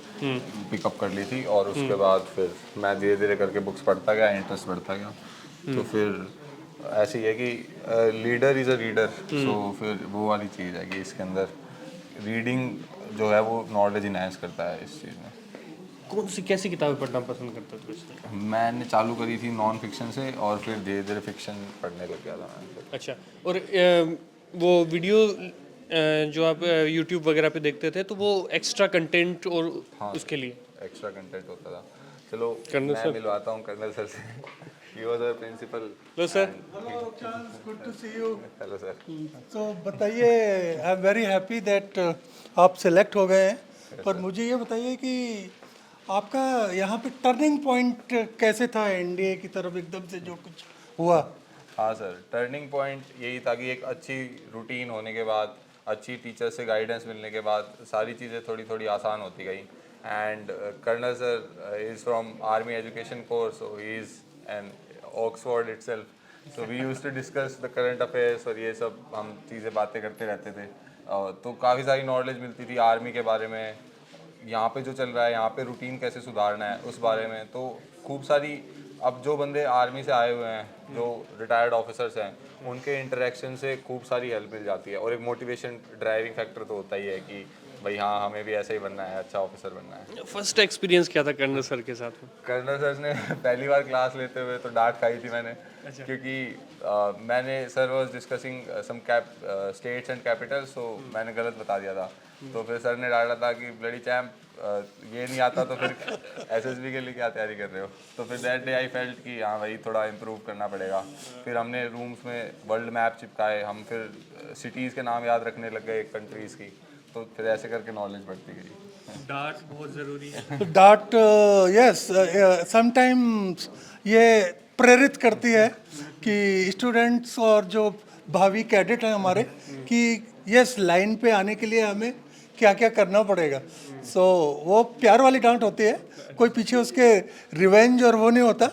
पिकअप कर ली थी, और उसके बाद फिर मैं धीरे धीरे करके बुक्स पढ़ता गया, इंटरेस्ट बढ़ता गया। तो फिर ऐसी है कि लीडर इज़ अ रीडर, सो फिर वो वाली चीज़ है कि इसके अंदर रीडिंग जो है वो नॉलेज इनहेंस करता है इस चीज़ में। कौन सी कैसी किताबें पढ़ना पसंद करते थे इसमें? मैंने चालू करी थी नॉन फिक्शन से, और फिर धीरे धीरे फिक्शन पढ़ने लग गया था मैं। अच्छा, और वो वीडियो जो आप यूट्यूब वगैरह पे देखते थे तो वो एक्स्ट्रा कंटेंट और उसके लिए एक्स्ट्रा कंटेंट होता था। चलो कर्नल मैं सर मिलवाता हूँ कर्नल सर से। He was our principal. Hello, sir. Hello, Charles. Good to see you. Hello, sir. तो बताइए, I am very happy that आप सेलेक्ट हो गए हैं, पर मुझे ये बताइए कि आपका यहाँ पे टर्निंग पॉइंट कैसे था एनडीए की तरफ एकदम से जो कुछ हुआ? हाँ सर, टर्निंग पॉइंट यही था कि एक अच्छी रूटीन होने के बाद, अच्छी टीचर से गाइडेंस मिलने के बाद सारी चीज़ें थोड़ी थोड़ी आसान होती गई. And colonel sir is from army education corps, so he is an Oxford itself. So we used to discuss the current affairs और ये सब हम चीज़ें बातें करते रहते थे. तो काफ़ी सारी नॉलेज मिलती थी आर्मी के बारे में, यहाँ पे जो चल रहा है, यहाँ पे रूटीन कैसे सुधारना है उस बारे में. तो खूब सारी, अब जो बंदे आर्मी से आए हुए हैं, जो रिटायर्ड ऑफिसर्स हैं, उनके इंटरेक्शन से खूब सारी हेल्प मिल जाती है. और एक मोटिवेशन ड्राइविंग फैक्टर तो होता ही है कि भाई हाँ, हमें भी ऐसा ही बनना है, अच्छा ऑफिसर बनना है. फर्स्ट एक्सपीरियंस क्या था कर्नल सर के साथ में? कर्नल सर ने पहली बार क्लास लेते हुए तो डांट खाई थी मैंने. क्योंकि मैंने, sir was discussing some states and capitals, तो मैंने गलत बता दिया था. तो फिर सर ने डांटा था कि ब्लडी चैम्प, ये नहीं आता तो फिर एसएसबी के लिए क्या तैयारी कर रहे हो. तो फिर दैट डे आई फेल्ट कि हाँ भाई थोड़ा इम्प्रूव करना पड़ेगा. फिर हमने रूम्स में वर्ल्ड मैप चिपकाए, हम फिर सिटीज़ के नाम याद रखने लग गए कंट्रीज़ की. तो फिर ऐसे करके नॉलेज बढ़ती गई. डांट बहुत ज़रूरी है. डांट, यस, समटाइम्स ये प्रेरित करती है कि स्टूडेंट्स और जो भावी कैडेट हैं हमारे, कि यस, लाइन पे आने के लिए हमें क्या क्या करना पड़ेगा. सो वो प्यार वाली डांट होती है, कोई पीछे उसके रिवेंज और वो नहीं होता,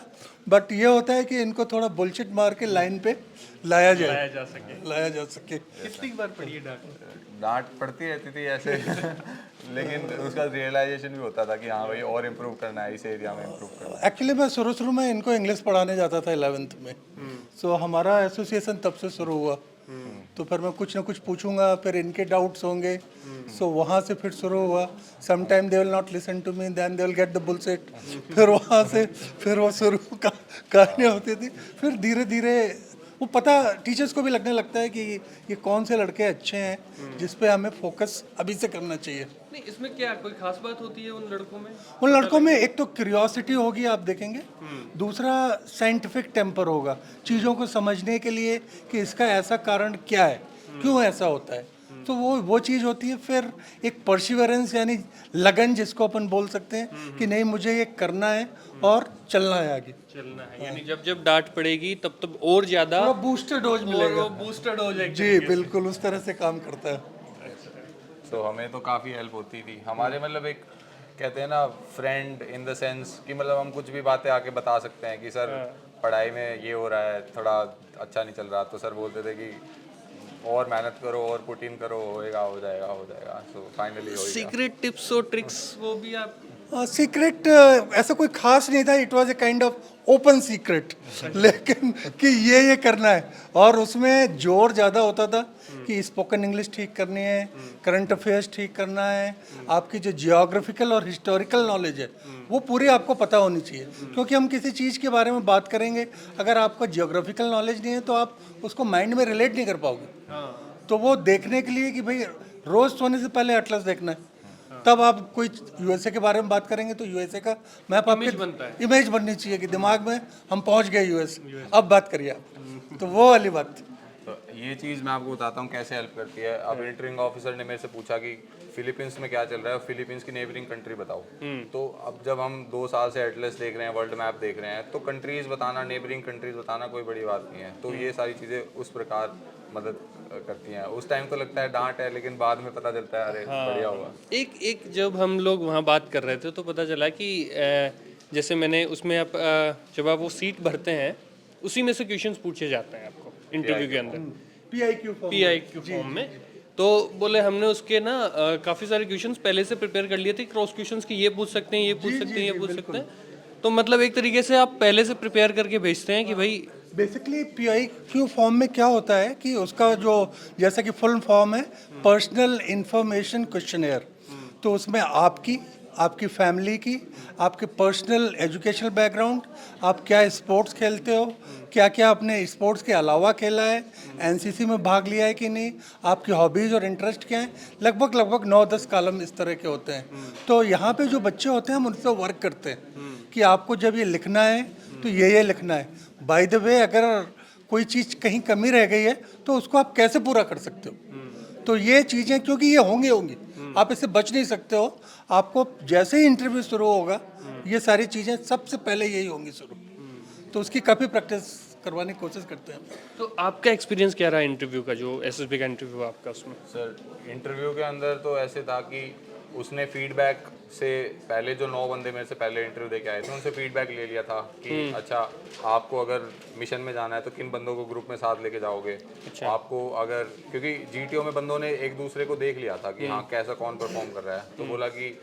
बट ये होता है कि इनको थोड़ा बुलशिट मार के लाइन पे लाया जा सके. कितनी बार पड़ी है डांट? डांट पड़ती रहती थी ऐसे लेकिन उसका रियलाइजेशन भी होता था कि हाँ भाई और इम्प्रूव करना है, इस एरिया में इम्प्रूव करना है. एक्चुअली मैं शुरू में इनको इंग्लिश पढ़ाने जाता था 11th में. सो हमारा एसोसिएशन तब से शुरू हुआ. तो फिर मैं कुछ ना कुछ पूछूंगा, फिर इनके डाउट्स होंगे. सो वहाँ से फिर शुरू हुआ. Some time they will not listen to me, then they will get the bullshit. फिर वहाँ से फिर वो शुरू कहानी होती थी. फिर धीरे धीरे वो पता टीचर्स को भी लगने लगता है कि ये कौन से लड़के अच्छे हैं जिस पे हमें फोकस अभी से करना चाहिए. नहीं, इसमें क्या कोई खास बात होती है उन लड़कों में? उन लड़कों में एक तो क्यूरियोसिटी होगी, आप देखेंगे. दूसरा साइंटिफिक टेम्पर होगा, चीज़ों को समझने के लिए कि इसका ऐसा कारण क्या है, क्यों ऐसा होता है. तो वो चीज़ होती है. फिर एक परसिवरेंस, यानी लगन जिसको अपन बोल सकते हैं कि नहीं, मुझे ये करना है और चलना है आगे. चलना है, यानी जब जब डांट पड़ेगी तब और ज्यादा बूस्टर डोज मिलेगा. बूस्टेड हो जाएगी. जी बिल्कुल, उस तरह से काम करता है. तो हमें तो काफ़ी हेल्प होती थी. हमारे मतलब एक कहते हैं ना फ्रेंड इन द सेंस कि मतलब हम कुछ भी बातें आके बता सकते हैं कि सर पढ़ाई में ये हो रहा है, थोड़ा अच्छा नहीं चल रहा. तो सर बोलते थे कि और मेहनत करो और पुट इन करो, हो जाएगा. सो फाइनली हो गया. सीक्रेट टिप्स और ट्रिक्स वो भी आप? सीक्रेट ऐसा कोई खास नहीं था. It was a kind of open secret, लेकिन कि ये करना है. और उसमें जोर ज़्यादा होता था कि स्पोकन इंग्लिश ठीक करनी है, करंट अफेयर्स ठीक करना है, आपकी जो जियोग्राफिकल और हिस्टोरिकल नॉलेज है वो पूरी आपको पता होनी चाहिए. क्योंकि हम किसी चीज़ के बारे में बात करेंगे, अगर आपको जियोग्राफिकल नॉलेज नहीं है तो आप उसको माइंड में रिलेट नहीं कर पाओगे. तो वो देखने के लिए कि भाई रोज़ सोने से पहले एटलस देखना है, तब आप कोई यूएसए के बारे में बात करेंगे तो यूएसए का मैप आपके इमेज बननी चाहिए कि दिमाग में हम पहुंच गए यूएस, अब बात करिए आप. तो वो वाली बात. तो ये चीज़ मैं आपको बताता हूँ कैसे हेल्प करती है. अब इंटरिंग ऑफिसर ने मेरे से पूछा कि फिलीपींस में क्या चल रहा है, फिलीपींस की नेबरिंग कंट्री बताओ. तो अब जब हम 2 साल से एटलस देख रहे हैं, वर्ल्ड मैप देख रहे हैं, तो कंट्रीज़ बताना, नेबरिंग कंट्रीज़ बताना कोई बड़ी बात नहीं है. तो ये सारी चीज़ें उस प्रकार मदद करती हैं. उस टाइम तो लगता है डांट है, लेकिन बाद में पता चलता है अरे बढ़िया हुआ. एक जब हम लोग वहाँ बात कर रहे थे तो पता चला कि जैसे मैंने उसमें आप जब आप वो सीट भरते हैं उसी में से क्वेश्चंस पूछे जाते हैं आपको इंटरव्यू के अंदर, PIQ फॉर्म में. तो बोले हमने उसके ना काफ़ी सारे क्वेश्चंस पहले से प्रिपेयर कर लिए थे. क्रॉस क्वेश्चंस की ये पूछ सकते हैं, ये पूछ सकते हैं, ये पूछ सकते हैं. तो मतलब एक तरीके से आप पहले से प्रिपेयर करके भेजते हैं कि भाई बेसिकली PIQ फॉर्म में क्या होता है कि उसका जो जैसा कि फुल फॉर्म है पर्सनल इंफॉर्मेशन क्वेश्चनेयर. तो उसमें आपकी फैमिली की, आपके पर्सनल एजुकेशनल बैकग्राउंड, आप क्या स्पोर्ट्स खेलते हो, क्या क्या आपने स्पोर्ट्स के अलावा खेला है, एनसीसी में भाग लिया है कि नहीं, आपकी हॉबीज़ और इंटरेस्ट क्या हैं. लगभग 9-10 कॉलम इस तरह के होते हैं. तो यहाँ पे जो बच्चे होते हैं हम उनसे वर्क करते हैं कि आपको जब ये लिखना है तो ये लिखना है. बाय द वे अगर कोई चीज़ कहीं कमी रह गई है तो उसको आप कैसे पूरा कर सकते हो, तो ये चीज़ें क्योंकि ये होंगी आप इससे बच नहीं सकते हो। आपको जैसे ही इंटरव्यू शुरू होगा ये सारी चीज़ें सबसे पहले यही होंगी शुरू, तो उसकी काफ़ी प्रैक्टिस करवाने की कोशिश करते हैं। तो आपका एक्सपीरियंस क्या रहा इंटरव्यू का, जो एसएसबी का इंटरव्यू आपका उसमें? सर इंटरव्यू के अंदर तो ऐसे था कि उसने फीडबैक से पहले जो 9 बंदे मेरे से पहले इंटरव्यू दे के आए थे उनसे फीडबैक ले लिया था कि अच्छा आपको अगर मिशन में जाना है तो किन बंदों को ग्रुप में साथ लेके जाओगे। आपको अगर क्योंकि जीटीओ में बंदों ने एक दूसरे को देख लिया था कि हाँ कैसा कौन परफॉर्म कर रहा है, तो बोला कि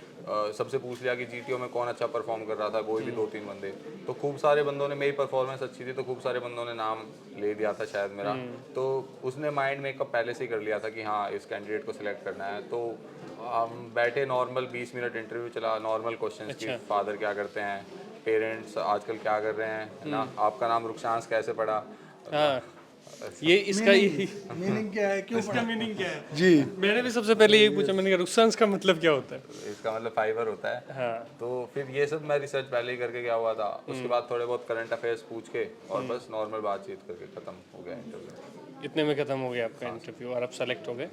सबसे पूछ लिया कि जीटीओ में कौन अच्छा परफॉर्म कर रहा था, कोई भी 2-3 बंदे, तो खूब सारे बंदों ने, मेरी परफॉर्मेंस अच्छी थी तो खूब सारे बंदों ने नाम ले दिया था शायद मेरा, तो उसने माइंड मेकअप पहले से ही कर लिया था कि हाँ इस कैंडिडेट को सिलेक्ट करना है। तो हम बैठे, नॉर्मल 20 मिनट इंटरव्यू चला, नॉर्मल क्वेश्चंस की फादर क्या करते हैं, पेरेंट्स आजकल क्या कर रहे हैं, है ना, आपका नाम रुखसांस कैसे पड़ा, हाँ ये इसका मीनिंग क्या है, क्यों इसका मीनिंग क्या है जी, मैंने भी सबसे पहले यही पूछा, मैंने कहा रुखसांस का मतलब क्या होता है? इसका मतलब फाइबर होता है। हाँ तो फिर ये सब मैं रिसर्च पहले ही करके गया हुआ था, उसके बाद थोड़े बहुत करंट अफेयर्स पूछ के और बस नॉर्मल बातचीत करके ख़त्म हो गया इंटरव्यू। इतने में ख़त्म हो गया आपका इंटरव्यू और आप सेलेक्ट हो गए।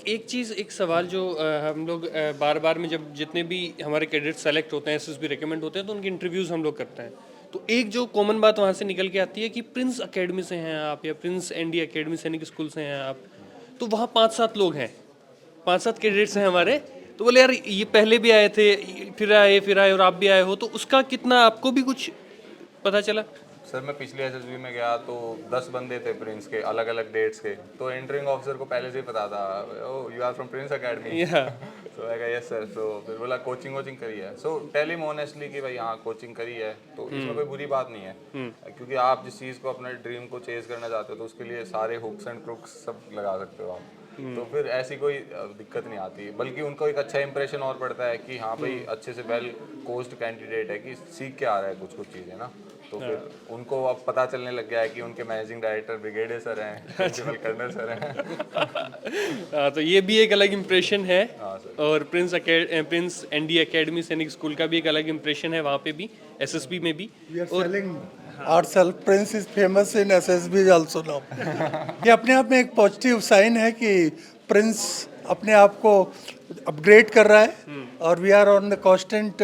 एक चीज़, एक सवाल जो हम लोग बार बार में जब जितने भी हमारे कैडेट सेलेक्ट होते हैं, एसएसबी रिकमेंड होते हैं, तो उनके इंटरव्यूज़ हम लोग करते हैं, तो एक जो कॉमन बात वहाँ से निकल के आती है कि प्रिंस एकेडमी से हैं आप या प्रिंस एनडी एकेडमी सैनिक स्कूल से हैं आप, तो वहाँ 5-7 लोग हैं, 5-7 कैडेट्स हैं हमारे, तो बोले यार ये पहले भी आए थे, फिर आए और आप भी आए हो, तो उसका कितना आपको भी कुछ पता चला? सर मैं पिछले एसएसबी में गया तो 10 बंदे थे प्रिंस के, अलग अलग डेट्स के, तो एंटरिंग ऑफिसर को पहले से ही पता था, oh you are from Prince Academy, तो आई कहा यस सर, तो फिर बोला कोचिंग करी है, सो टेल हिम ऑनेस्टली कि भाई हाँ कोचिंग करी है, तो इसमें कोई बुरी बात नहीं है, क्योंकि आप जिस चीज़ को अपने ड्रीम को चेज करना चाहते हो तो उसके लिए सारे हुक्स एंड क्रुक्स सब लगा सकते हो आप, तो फिर ऐसी कोई दिक्कत नहीं आती, बल्कि उनको एक अच्छा इंप्रेशन और पड़ता है कि हाँ भाई अच्छे से वेल कोच्ड कैंडिडेट है कि सीख के आ रहा है कुछ चीज़ें ना, तो फिर उनको अब पता चलने लग गया है कि उनके मैनेजिंग डायरेक्टर ब्रिगेडियर सर हैं, प्रिंसिपल कर्नल सर हैं। तो ये भी एक अलग इम्प्रेशन है, और प्रिंस एनडी एकेडमी सैनिक स्कूल का भी एक अलग इम्प्रेशन है वहाँ पे भी, एसएसबी में भी। We are selling ourselves. Prince is famous in SSB also now. ये अपने आप में एक पॉजिटिव साइन है कि प्रिंस अपने आप को अपग्रेड कर रहा है और we are on the constant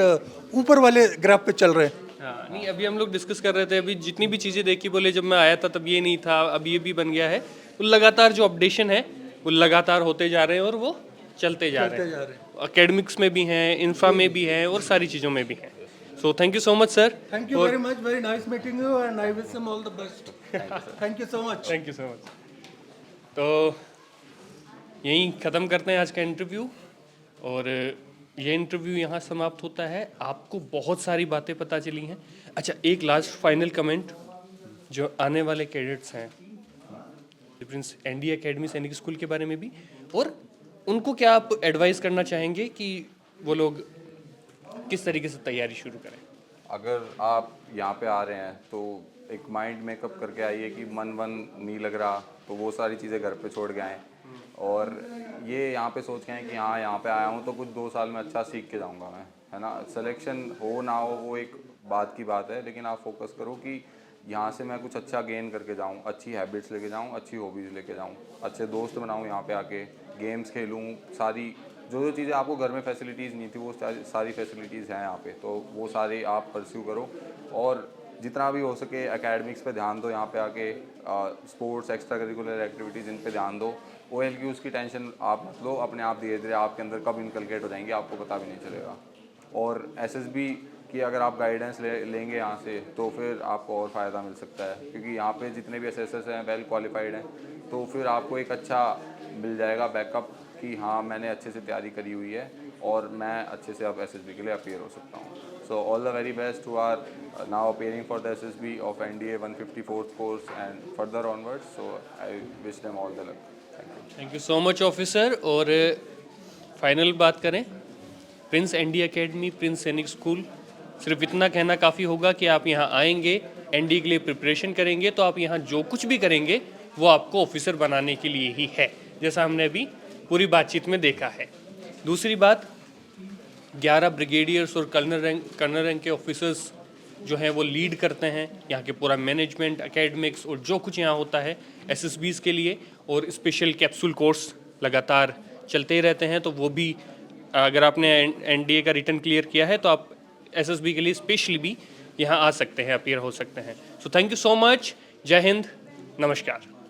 ऊपर वाले ग्राफ पे चल रहे हैं। हाँ नहीं, अभी हम लोग डिस्कस कर रहे थे, अभी जितनी भी चीज़ें देखी, बोले जब मैं आया था तब ये नहीं था, अब ये भी बन गया है, वो लगातार जो अपडेशन है वो लगातार होते जा रहे हैं और वो चलते जा रहे हैं, एकेडमिक्स में भी हैं, इंफ्रा में भी हैं और सारी चीज़ों में भी हैं। So thank you so much sir. Thank you very much, very nice meeting you and I wish him all the best. Thank you so much. Thank you so much. तो यहीं ख़त्म करते हैं आज का इंटरव्यू, और ये इंटरव्यू यहाँ समाप्त होता है। आपको बहुत सारी बातें पता चली हैं। अच्छा, एक लास्ट फाइनल कमेंट, जो आने वाले कैडेट्स हैं प्रिंस एनडी एकेडमी सैनिक स्कूल के बारे में भी, और उनको क्या आप एडवाइस करना चाहेंगे कि वो लोग किस तरीके से तैयारी शुरू करें? अगर आप यहाँ पे आ रहे हैं तो एक माइंड मेकअप करके आइए कि मन नहीं लग रहा, तो वो सारी चीज़ें घर पे छोड़ के आएँ, और ये यहाँ पे सोच के आएँ कि हाँ यहाँ पे आया हूँ तो कुछ 2 साल में अच्छा सीख के जाऊँगा मैं, है ना। सिलेक्शन हो ना हो वो एक बात की बात है, लेकिन आप फोकस करो कि यहाँ से मैं कुछ अच्छा गेन करके जाऊँ, अच्छी हैबिट्स लेके जाऊँ, अच्छी हॉबीज़ लेके जाऊँ, अच्छे दोस्त बनाऊँ, यहाँ पे आके गेम्स खेलूँ, सारी जो चीज़ें आपको घर में फैसिलिटीज़ नहीं थी वो सारी फैसिलिटीज़ हैं यहाँ पे, तो वो सारी आप परस्यू करो, और जितना भी हो सके एकेडमिक्स पे ध्यान दो, यहाँ पे आके स्पोर्ट्स, एक्स्ट्रा करिकुलर एक्टिविटीज़ इन पे ध्यान दो। OLQs की टेंशन आप मत लो, अपने आप धीरे धीरे आपके अंदर कब इनकलकेट हो जाएंगे आपको पता भी नहीं चलेगा। और SSB की अगर आप गाइडेंस लेंगे यहाँ से तो फिर आपको और फ़ायदा मिल सकता है, क्योंकि यहाँ पे जितने भी असेसर्स हैं वेल क्वालिफाइड हैं, तो फिर आपको एक अच्छा मिल जाएगा बैकअप कि हाँ मैंने अच्छे से तैयारी करी हुई है और मैं अच्छे से अब SSB के लिए अपीयर हो सकता हूँ। So all the very best who are now appearing for the SSB of NDA 154th course and further onwards. So I wish them all the luck. Thank you so much officer. और final बात करें, Prince ND academy, Prince सैनिक school, सिर्फ इतना कहना काफ़ी होगा कि आप यहाँ आएंगे, एनडी के लिए प्रिपरेशन करेंगे, तो आप यहाँ जो कुछ भी करेंगे वो आपको ऑफिसर बनाने के लिए ही है, जैसा हमने अभी पूरी बातचीत में देखा है। दूसरी बात, 11 ब्रिगेडियर्स और कर्नल रैंक के ऑफिसर्स जो है वो लीड करते हैं यहाँ के पूरा मैनेजमेंट, एकेडमिक्स और जो कुछ यहाँ होता है एसएसबीज़ के लिए, और स्पेशल कैप्सूल कोर्स लगातार चलते ही रहते हैं। तो वो भी अगर आपने एनडीए का रिटर्न क्लियर किया है तो आप एसएसबी के लिए स्पेशली भी यहाँ आ सकते हैं, अपीयर हो सकते हैं। So thank you so much, जय हिंद, नमस्कार।